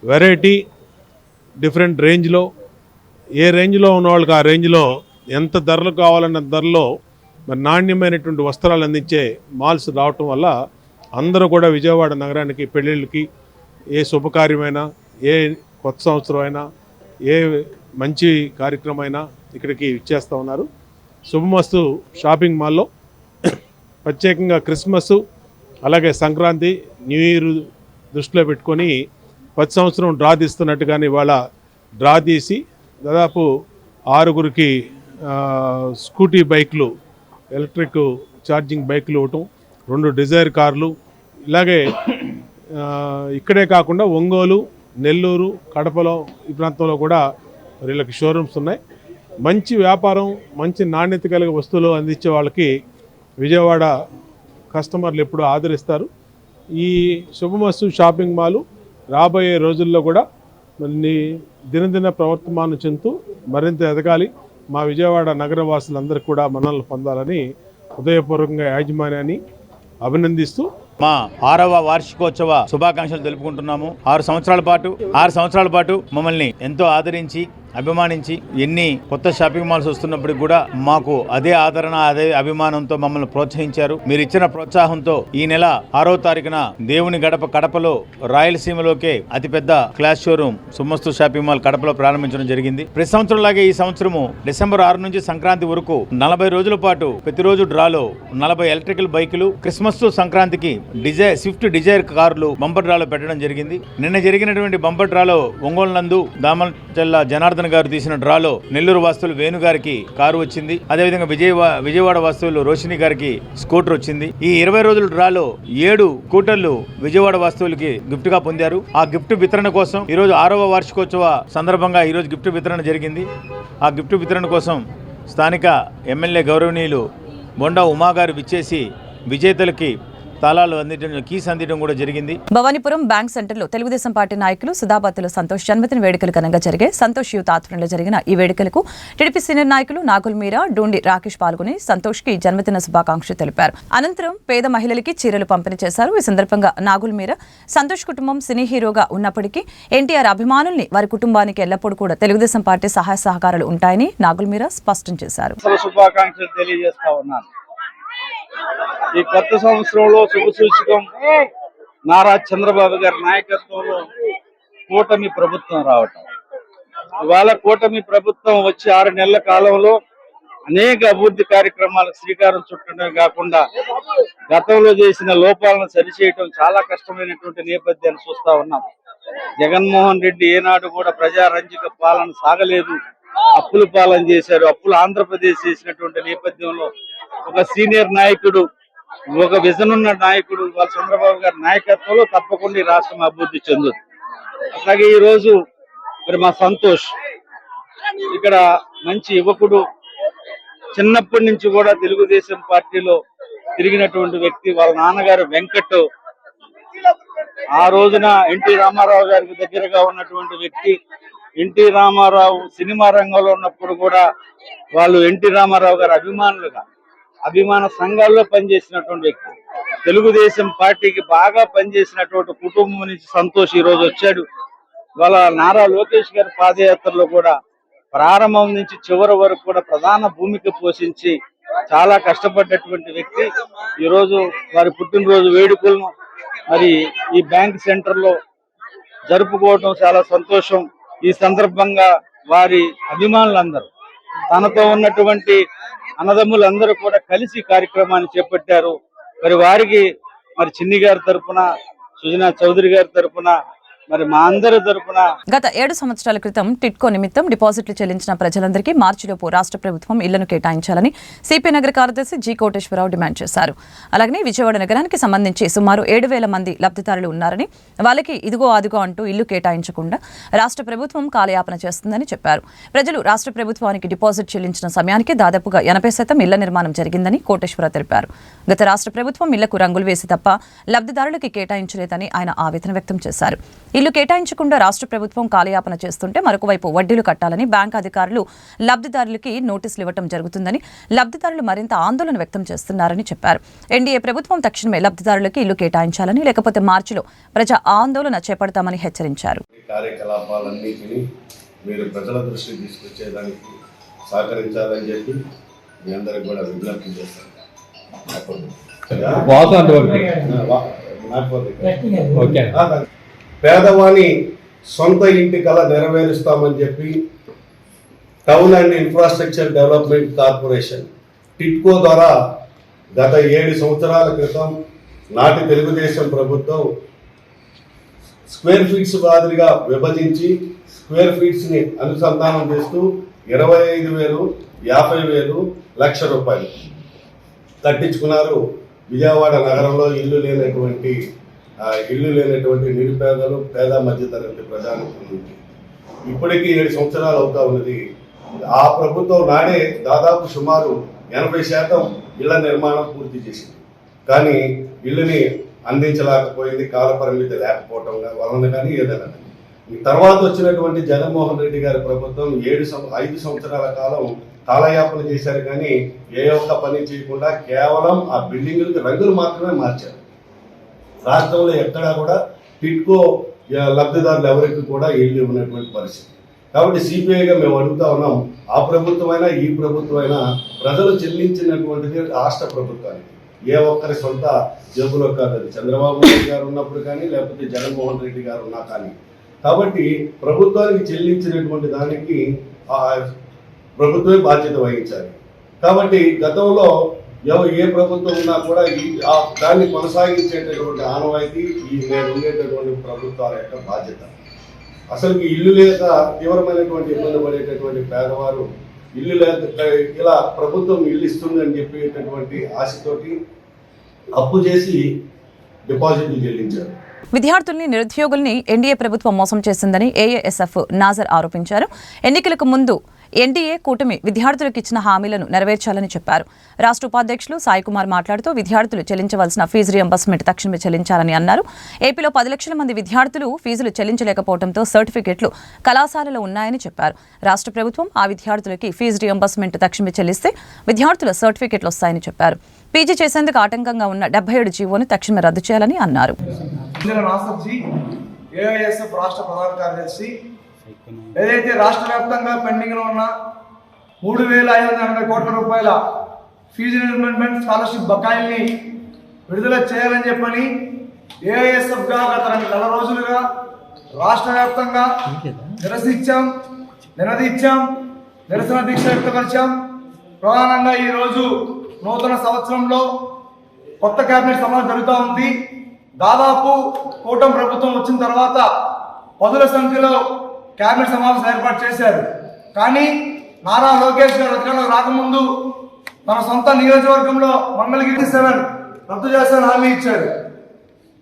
వెరైటీ, డిఫరెంట్ రేంజ్లో, ఏ రేంజ్లో ఉన్న వాళ్ళకి ఆ రేంజ్లో ఎంత ధరలు కావాలన్న ధరలో మరి నాణ్యమైనటువంటి వస్త్రాలు అందించే మాల్స్ రావటం వల్ల అందరూ కూడా విజయవాడ నగరానికి పెళ్ళిళ్ళకి, ఏ శుభకార్యమైనా, ఏ కొత్త సంవత్సరం అయినా, ఏ మంచి కార్యక్రమం అయినా ఇక్కడికి ఇచ్చేస్తూ ఉన్నారు. శుభమస్తు షాపింగ్ మాల్లో ప్రత్యేకంగా క్రిస్మస్, అలాగే సంక్రాంతి, న్యూ ఇయర్ దృష్టిలో పెట్టుకొని 10 సంవత్సరం డ్రా తీస్తున్నట్టుగానే ఇవాళ డ్రా తీసి దాదాపు 6గురికి స్కూటీ బైక్లు, ఎలక్ట్రిక్ ఛార్జింగ్ బైక్లు ఇవ్వటం, 2 డిజైర్ కార్లు, ఇలాగే ఇక్కడే కాకుండా ఒంగోలు, నెల్లూరు, కడపలో ఈ ప్రాంతంలో కూడా వీళ్ళకి షోరూమ్స్ ఉన్నాయి. మంచి వ్యాపారం, మంచి నాణ్యత కలిగే వస్తువులు అందించే వాళ్ళకి విజయవాడ కస్టమర్లు ఎప్పుడూ ఆదరిస్తారు. ఈ శుభమస్తు షాపింగ్ మాల్ రాబోయే రోజుల్లో కూడా మళ్ళీ దినదిన ప్రవర్తమానం చెందుతూ మరింత ఎదగాలి. మా విజయవాడ నగర వాసులందరికీ కూడా మన్ననలు పొందాలని హృదయపూర్వకంగా యాజమాన్యాన్ని అభినందిస్తూ మా 6వ వార్షికోత్సవ శుభాకాంక్షలు తెలుపుకుంటున్నాము. 6 సంవత్సరాల పాటు మమ్మల్ని ఎంతో ఆదరించి అభిమానించి ఎన్ని కొత్త షాపింగ్ మాల్స్ వస్తున్నప్పటికి కూడా మాకు అదే ఆదరణ, అదే అభిమానంతో మమ్మల్ని ప్రోత్సహించారు. మీరు ఇచ్చిన ప్రోత్సాహంతో ఈ నెల 6వ తారీఖున దేవుని కడపలో రాయలసీమలోకే అతిపెద్ద క్లాస్ షోరూమ్ సుమస్తు షాపింగ్ మాల్ కడపలో ప్రారంభించడం జరిగింది. ప్రతి సంవత్సరం లాగే ఈ సంవత్సరము డిసెంబర్ 6 నుంచి సంక్రాంతి వరకు 40 రోజుల పాటు ప్రతిరోజు డ్రాలో 40 ఎలక్ట్రికల్ బైకులు, క్రిస్మస్ సంక్రాంతికి స్విఫ్ట్ డిజైర్ కార్లు బంపర్ డ్రాలో పెట్టడం జరిగింది. నిన్న జరిగినటువంటి బంపర్ డ్రాలో ఒంగోలు నందు దామచల్ల జనార్దన్ గారు తీసిన డ్రాలో నెల్లూరు వాస్తువులు వేణు గారికి కారు వచ్చింది. అదేవిధంగా విజయవాడ వాస్తువులు రోషిని గారికి స్కూటర్ వచ్చింది. ఈ 20 రోజుల డ్రాలో 7 స్కూటర్లు విజయవాడ వాస్తువులకి గిఫ్ట్ గా పొందారు. ఆ గిఫ్ట్ వితరణ కోసం ఈరోజు 6వ వార్షికోత్సవ సందర్భంగా ఈరోజు గిఫ్ట్ వితరణ జరిగింది. ఆ గిఫ్ట్ వితరణ కోసం స్థానిక ఎమ్మెల్యే గౌరవనీయులు బొండా ఉమా గారు విచ్చేసి విజేతలకి తాళాలు కీస్ అందించడం కూడా జరిగింది. భవానీపురం బ్యాంక్ సెంటర్లో తెలుగుదేశం పార్టీ నాయకులు సుధాపత్తుల సంతోష్ జన్మదిన వేడుకలు ఘనంగా జరిగాయి. సంతోష్ యూత్ ఆధ్వర్యంలో జరిగిన ఈ వేడుకలకు టీడీపీ సీనియర్ నాయకులు నాగుల్ మీరా, డూండి రాకేష్ పాల్గొని సంతోష్ కి జన్మదిన శుభాకాంక్షలు తెలిపారు. అనంతరం పేద మహిళలకి చీరలు పంపిణీ చేశారు. ఈ సందర్భంగా నాగుల్ మీరా సంతోష్ కుటుంబం సినీ హీరోగా ఉన్నప్పటికీ ఎన్టీఆర్ అభిమానుల్ని వారి కుటుంబానికి ఎల్లప్పుడూ కూడా తెలుగుదేశం పార్టీ సహాయ సహకారాలు ఉంటాయని నాగుల్ మీరా స్పష్టం చేశారు. శుభాకాంక్షలు తెలియజేస్తా ఉన్నాను. ఈ కొత్త సంవత్సరంలో శుభసూచకం నారా చంద్రబాబు గారి నాయకత్వంలో కూటమి ప్రభుత్వం రావటం. ఇవాళ కూటమి ప్రభుత్వం వచ్చి 6 నెలల కాలంలో అనేక అభివృద్ధి కార్యక్రమాలకు శ్రీకారం చుట్టడమే కాకుండా గతంలో చేసిన లోపాలను సరిచేయటం చాలా కష్టమైనటువంటి నేపథ్యాన్ని చూస్తా ఉన్నాం. జగన్మోహన్ రెడ్డి ఏనాడు కూడా ప్రజారంజక పాలన సాగలేదు, అప్పుల పాలన చేశారు. అప్పులు ఆంధ్రప్రదేశ్ చేసినటువంటి నేపథ్యంలో ఒక సీనియర్ నాయకుడు, ఒక విజన్ ఉన్న నాయకుడు వాళ్ళ చంద్రబాబు గారి నాయకత్వంలో తప్పకుండా ఈ రాష్ట్రం అభివృద్ధి చెందుతుంది. అలాగే ఈ రోజు మరి మా సంతోష్ ఇక్కడ మంచి యువకుడు, చిన్నప్పటి నుంచి కూడా తెలుగుదేశం పార్టీలో తిరిగినటువంటి వ్యక్తి. వాళ్ళ నాన్నగారు వెంకట్ ఆ రోజున ఎన్టీ రామారావు గారికి దగ్గరగా ఉన్నటువంటి వ్యక్తి. ఎన్టీ రామారావు సినిమా రంగంలో ఉన్నప్పుడు కూడా వాళ్ళు ఎన్టీ రామారావు గారి అభిమాన సంఘాల్లో పనిచేసినటువంటి వ్యక్తి. తెలుగుదేశం పార్టీకి బాగా పనిచేసినటువంటి కుటుంబం నుంచి సంతోష్ ఈ రోజు వచ్చాడు. వాళ్ళ నారా లోకేష్ గారి పాదయాత్రలో కూడా ప్రారంభం నుంచి చివరి వరకు కూడా ప్రధాన భూమిక పోషించి చాలా కష్టపడ్డటువంటి వ్యక్తి. ఈ రోజు వారి పుట్టినరోజు వేడుకలను మరి ఈ బ్యాంక్ సెంటర్ లో జరుపుకోవడం చాలా సంతోషం. ఈ సందర్భంగా వారి అభిమానులందరూ, తనతో ఉన్నటువంటి అన్నదమ్ములందరూ కూడా కలిసి కార్యక్రమాన్ని చేపట్టారు. మరి వారికి మరి చిన్ని గారి తరపున, సుజనా చౌదరి గారి తరపున, మరి మా అందరి తరపున గత 7 సంవత్సరాల క్రితం టిట్కో నిమిత్తం డిపాజిట్లు చెల్లించిన ప్రజలందరికీ మార్చిలోపు రాష్ట్ర ప్రభుత్వం ఇళ్లను కేటాయించాలని సిపి నగర కార్యదర్శి జి కోటేశ్వరరావు డిమాండ్ చేశారు. అలాగే విజయవాడ నగరానికి సంబంధించి సుమారు 7,000 మంది లబ్ధిదారులు ఉన్నారని, వాళ్ళకి ఇదిగో అదిగో అంటూ ఇల్లు కేటాయించకుండా రాష్ట్ర ప్రభుత్వం కాలయాపన చేస్తుందని చెప్పారు. ప్రజలు రాష్ట్ర ప్రభుత్వానికి డిపాజిట్ చెల్లించిన సమయానికి దాదాపుగా 80% ఇళ్ల నిర్మాణం జరిగిందని కోటేశ్వరరావు తెలిపారు. గత రాష్ట్ర ప్రభుత్వం ఇళ్లకు రంగులు వేసి తప్ప లబ్ధిదారులకి కేటాయించలేదని ఆయన ఆవేదన వ్యక్తం చేశారు. ఇల్లు కేటాయించకుండా రాష్ట్ర ప్రభుత్వం కాలయాపన చేస్తుంటే మరొక వైపు వడ్డీలు కట్టాలని బ్యాంక్ అధికారులు లబ్ధిదారులకి నోటీసులు ఇవ్వడం జరుగుతుందని, లబ్ధిదారులు మరింత ఆందోళన వ్యక్తం చేస్తున్నారని చెప్పారు. ఎన్డీఏ ప్రభుత్వం తక్షణమే లబ్ధిదారులకి ఇల్లు కేటాయించాలని, లేకపోతే మార్చిలో ప్రజా ఆందోళన చేపడతామని హెచ్చరించారు. కార్యకలాపాలన్నింటినీ మీరు ప్రజల దృష్టికి తీసుకొచ్చేదానికి సహకరించాలని చెప్పి మీ అందరికి కూడా విజ్ఞప్తి చేస్తాను. పేదవాని సొంత ఇంటి కళ నెరవేరుస్తామని చెప్పి town and infrastructure development corporation TIDCO ద్వారా గత 7 సంవత్సరాల క్రితం నాటి తెలుగుదేశం ప్రభుత్వం స్క్వేర్ ఫీట్స్ మాదిరిగా విభజించి స్క్వేర్ ఫీట్స్ని అనుసంధానం చేస్తూ 25,000, 50,000, ₹1,00,000 కట్టించుకున్నారు. విజయవాడ నగరంలో ఇల్లు లేనటువంటి నిరుపేదలు, పేద మధ్యతరగతి ప్రజానికి ఇప్పటికీ 7 సంవత్సరాలు అవుతా ఉన్నది. ఆ ప్రభుత్వం నాడే దాదాపు సుమారు 80% ఇళ్ల నిర్మాణం పూర్తి చేసింది. కానీ ఇల్లుని అందించలేకపోయింది, కాలపరిమితి లేకపోవటం వలన కానీ ఏదైనా. తర్వాత వచ్చినటువంటి జగన్మోహన్ రెడ్డి గారి ప్రభుత్వం 5 సంవత్సరాల కాలం కాలయాపన చేశారు. కానీ ఏ ఒక్క పని చేయకుండా కేవలం ఆ బిల్డింగులకి రంగులు మాత్రమే మార్చారు. రాష్ట్రంలో ఎక్కడా కూడా టిట్కో లబ్ధిదారులు ఎవరికి కూడా ఇల్లు ఉన్నటువంటి పరిస్థితి. కాబట్టి సిపిఐగా మేము అడుగుతా ఉన్నాం, ఆ ప్రభుత్వమైనా ఈ ప్రభుత్వమైనా ప్రజలు చెల్లించినటువంటిది రాష్ట్ర ప్రభుత్వానికి, ఏ ఒక్కరి సొంత జేబులో కాదు. అది చంద్రబాబు నాయుడు గారు ఉన్నప్పుడు కానీ, లేకపోతే జగన్మోహన్ రెడ్డి గారు ఉన్నా కానీ. కాబట్టి ప్రభుత్వానికి చెల్లించినటువంటి దానికి ప్రభుత్వమే బాధ్యత వహించాలి. కాబట్టి గతంలో ఏ ప్రభుత్వం ఉన్నా కూడా దాన్ని కొనసాగించేటటువంటి ఆనవాయితీ నేను ఉండేటటువంటి ప్రభుత్వాల యొక్క బాధ్యత. అసలు ఇల్లు లేక తీవ్రమైనటువంటి ఇబ్బంది పడేటటువంటి పేదవారు ఇల్లు లేక ఇలా ప్రభుత్వం ఇల్లు ఇస్తుందని చెప్పేటటువంటి ఆశతోటి అప్పు చేసి డిపాజిట్లు చెల్లించారు. విద్యార్థుల్ని, నిరుద్యోగుల్ని ఎన్డీఏ ప్రభుత్వం మోసం చేసిందని ఏఏఎస్ఎఫ్ నాజర్ ఆరోపించారు. ఎన్నికలకు ముందు ఎన్డీఏ కూటమి విద్యార్థులకు ఇచ్చిన హామీలను నెరవేర్చాలని చెప్పారు. రాష్ట్ర ఉపాధ్యక్షులు సాయికుమార్ మాట్లాడుతూ విద్యార్థులు చెల్లించవలసిన ఫీజు రియంబర్స్మెంట్ తక్షణమే చెల్లించాలని అన్నారు. ఏపీలో 10 లక్షల మంది విద్యార్థులు ఫీజులు చెల్లించలేకపోవడంతో సర్టిఫికెట్లు కళాశాలలో ఉన్నాయని చెప్పారు. రాష్ట్ర ప్రభుత్వం ఆ విద్యార్థులకి ఫీజు రియంబర్స్మెంట్ తక్షణమే చెల్లిస్తే విద్యార్థుల సర్టిఫికెట్లు వస్తాయని చెప్పారు. పీజీ చేసేందుకు ఆటంకంగా ఉన్న 77 జీవోను తక్షణమే రద్దు చేయాలని అన్నారు. ఏదైతే రాష్ట్ర వ్యాప్తంగా పెండింగ్లో ఉన్న 3,580 కోట్ల రూపాయల ఫీజు రియంబర్స్మెంట్ స్కాలర్షిప్ బకాయిల్ని విడుదల చేయాలని చెప్పని ఏఐఎస్ఎఫ్గా గత 2 నెలల రోజులుగా రాష్ట్ర వ్యాప్తంగా నినదించాం, నిరసన దీక్ష వ్యక్తపరిచాం. ప్రధానంగా ఈరోజు నూతన సంవత్సరంలో కొత్త కేబినెట్ సమావేశం జరుగుతూ ఉంది. దాదాపు కూటమి ప్రభుత్వం వచ్చిన తర్వాత 10ల సంఖ్యలో కేబినెట్ సమావేశం ఏర్పాటు చేశారు. కానీ నారా లోకేష్ గారు అధికారంలోకి రాకముందు తన సొంత నియోజకవర్గంలో మంగళగిరి 7 రద్దు చేస్తారని హామీ ఇచ్చారు.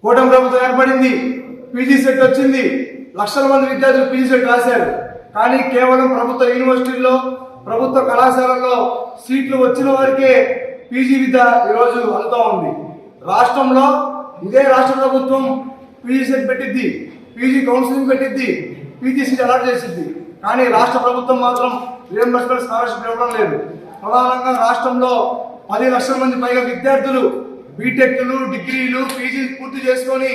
కూటమి ప్రభుత్వం ఏర్పడింది, పీజీ సెట్ వచ్చింది, లక్షల మంది విద్యార్థులు పీజీ సెట్ రాశారు. కానీ కేవలం ప్రభుత్వ యూనివర్సిటీల్లో, ప్రభుత్వ కళాశాలల్లో సీట్లు వచ్చిన వారికే పీజీ విద్య ఈరోజు అందుతూ ఉంది. రాష్ట్రంలో ఇదే రాష్ట్ర ప్రభుత్వం పీజీ సెట్ పెట్టిద్ది, పీజీ కౌన్సిలింగ్ పెట్టిద్ది, పీజీ సీట్ అలాట్ చేసింది. కానీ రాష్ట్ర ప్రభుత్వం మాత్రం రియంబర్స్మెంట్ స్కాలర్షిప్ ఇవ్వడం లేదు. ప్రధానంగా రాష్ట్రంలో 10 లక్షల మంది పైగా విద్యార్థులు బీటెక్లు, డిగ్రీలు, పీజీ పూర్తి చేసుకొని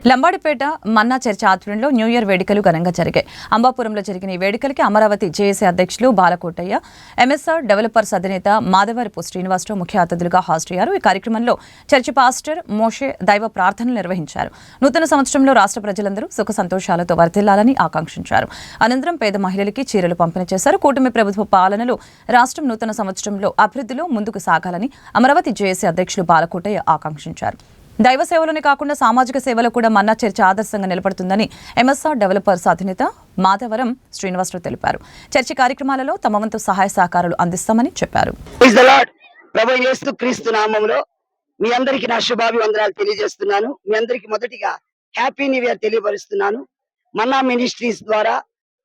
లంబాడిపేట మన్నా చర్చ్ ఆధ్వర్యంలో న్యూ ఇయర్ వేడుకలు ఘనంగా జరిగాయి. అంబాపురంలో జరిగిన ఈ వేడుకలకి అమరావతి జేఏసీ అధ్యక్షులు బాలకోటయ్య, ఎంఎస్ఆర్ డెవలపర్స్ అధినేత మాధవరపు శ్రీనివాసరావు ముఖ్య అతిథులుగా హాజరయ్యారు. ఈ కార్యక్రమంలో చర్చి పాస్టర్ మోషే దైవ ప్రార్థనలు నిర్వహించారు. నూతన సంవత్సరంలో రాష్ట్ర ప్రజలందరూ సుఖ సంతోషాలతో వర్ధిల్లాలని ఆకాంక్షించారు. అనంతరం పేద మహిళలకి చీరలు పంపిణీ చేశారు. కూటమి ప్రభుత్వ పాలనలో రాష్ట్రం నూతన సంవత్సరంలో అభివృద్ధిలో ముందుకు సాగాలని అమరావతి జేఏసీ అధ్యక్షులు బాలకోటయ్య ఆకాంక్షించారు. దైవ సేవలోనే కాకుండా సామాజిక సేవలో కూడా మన్నా చర్చ ఆదర్శంగా నిలబడుతుందని ఎంఎస్ఆర్ డెవలపర్స్ అధినేత మాధవరం శ్రీనివాసరావు తెలిపారు. చర్చి కార్యక్రమాలలో తమ వంతు సహాయ సహకారాలు అందిస్తామని చెప్పారు. ప్రభు యేసు క్రీస్తు నామములో మీ అందరికీ నా శుభాభివందనాలు తెలియజేస్తున్నాను. మీ అందరికీ మొదటిగా హ్యాపీ న్యూ ఇయర్ తెలియపరుస్తున్నాను. మన్నా మినిస్ట్రీస్ ద్వారా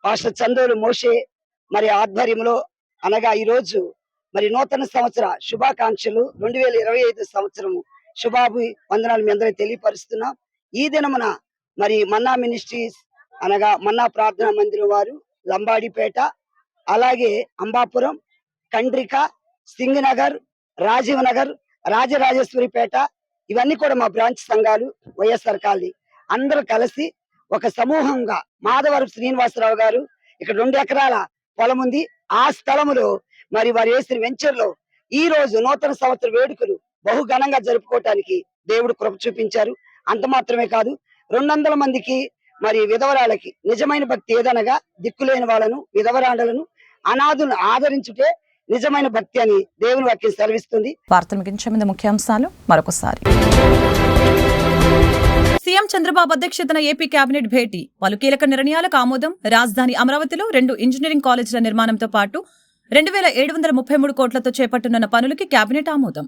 పాస్టర్ చందోలు మోషే మరి ఆధ్వర్యంలో అనగా ఈరోజు మరి నూతన సంవత్సర శుభాకాంక్షలు 2025 సంవత్సరము శుభాభివందనాలు మీ అందరికీ తెలియపరుస్తున్నాం. ఈ దినమున మరి మన్నా మినిస్ట్రీస్ అనగా మన్నా ప్రార్థనా మందిరం వారు లంబాడిపేట, అలాగే అంబాపురం, కండ్రిక, సింగనగర్, రాజీవ్ నగర్, రాజరాజేశ్వరిపేట ఇవన్నీ కూడా మా బ్రాంచ్ సంఘాలు వైఎస్ఆర్ కాలనీ అందరూ కలిసి ఒక సమూహంగా మాధవరపు శ్రీనివాసరావు గారు ఇక్కడ 2 ఎకరాల పొలం ఉంది. ఆ స్థలములో మరి వారు వేసిన వెంచర్ లో ఈ రోజు నూతన సంవత్సర వేడుకలు బహు ఘనంగా జరుపుకోవటానికి దేవుడు కృప చూపించారు. అంత మాత్రమే కాదు, 200 మందికి మరి విధవరాలకి నిజమైన భక్తి ఏదనగా దిక్కులేని వాళ్ళను, విధవరాండలను, అనాథులను ఆదరించుటే నిజమైన భక్తి అని దేవుని వాక్యం సెలవిస్తుంది. వార్తలు ముగించే ముందు ముఖ్యాంశాలు మరొకసారి. సీఎం చంద్రబాబు అధ్యక్షతన ఏపీ కేబినెట్ భేటీ, పలు కీలక నిర్ణయాలకు ఆమోదం. రాజధాని అమరావతిలో 2 ఇంజనీరింగ్ కాలేజీల నిర్మాణంతో పాటు 2,733 కోట్లతో చేపట్టనున్న పనులకి కేబినెట్ ఆమోదం.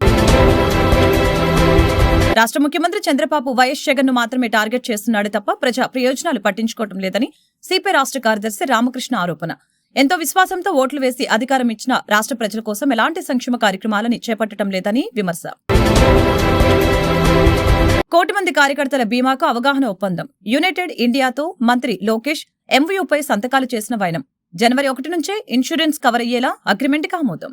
రాష్ట్ర ముఖ్యమంత్రి చంద్రబాబు వైఎస్ జగన్ ను మాత్రమే టార్గెట్ చేస్తున్నాడు తప్ప ప్రజా ప్రయోజనాలు పట్టించుకోవడం లేదని సిపిఐ రాష్ట్ర కార్యదర్శి రామకృష్ణ ఆరోపణ. ఎంతో విశ్వాసంతో ఓట్లు వేసి అధికారం ఇచ్చిన రాష్ట్ర ప్రజల కోసం ఎలాంటి సంక్షేమ కార్యక్రమాలని చేపట్టడం లేదని విమర్శ. 1 కోటి మంది కార్యకర్తల బీమాకు అవగాహన ఒప్పందం. యునైటెడ్ ఇండియాతో మంత్రి లోకేష్ ఎంవీయూపై సంతకాలు చేసిన వైనం. జనవరి 1 నుంచే ఇన్సూరెన్స్ కవర్ అయ్యేలా అగ్రిమెంట్కి ఆమోదం.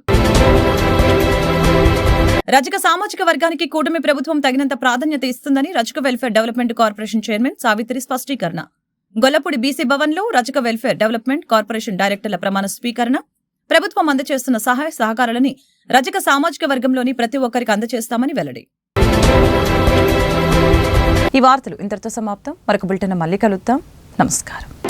రజక సామాజిక వర్గానికి కూటమి ప్రభుత్వం తగినంత ప్రాధాన్యత ఇస్తుందని Rajaka welfare development corporation chairman Savitri స్పష్టీకరణ. గొల్లపూడి బీసీ భవన్లో రజక వెల్ఫేర్ డెవలప్మెంట్ కార్పొరేషన్ డైరెక్టర్ల ప్రమాణ స్వీకరణ. ప్రభుత్వం అందజేస్తున్న సహాయ సహకారాలని రజక సామాజిక వర్గంలోని ప్రతి ఒక్కరికి అందజేస్తామని వెల్లడి. ఈ వార్తలు ఇంతటితో సమాప్తం. మరొక బులెటిన్ మళ్ళీ కలుద్దాం. నమస్కారం.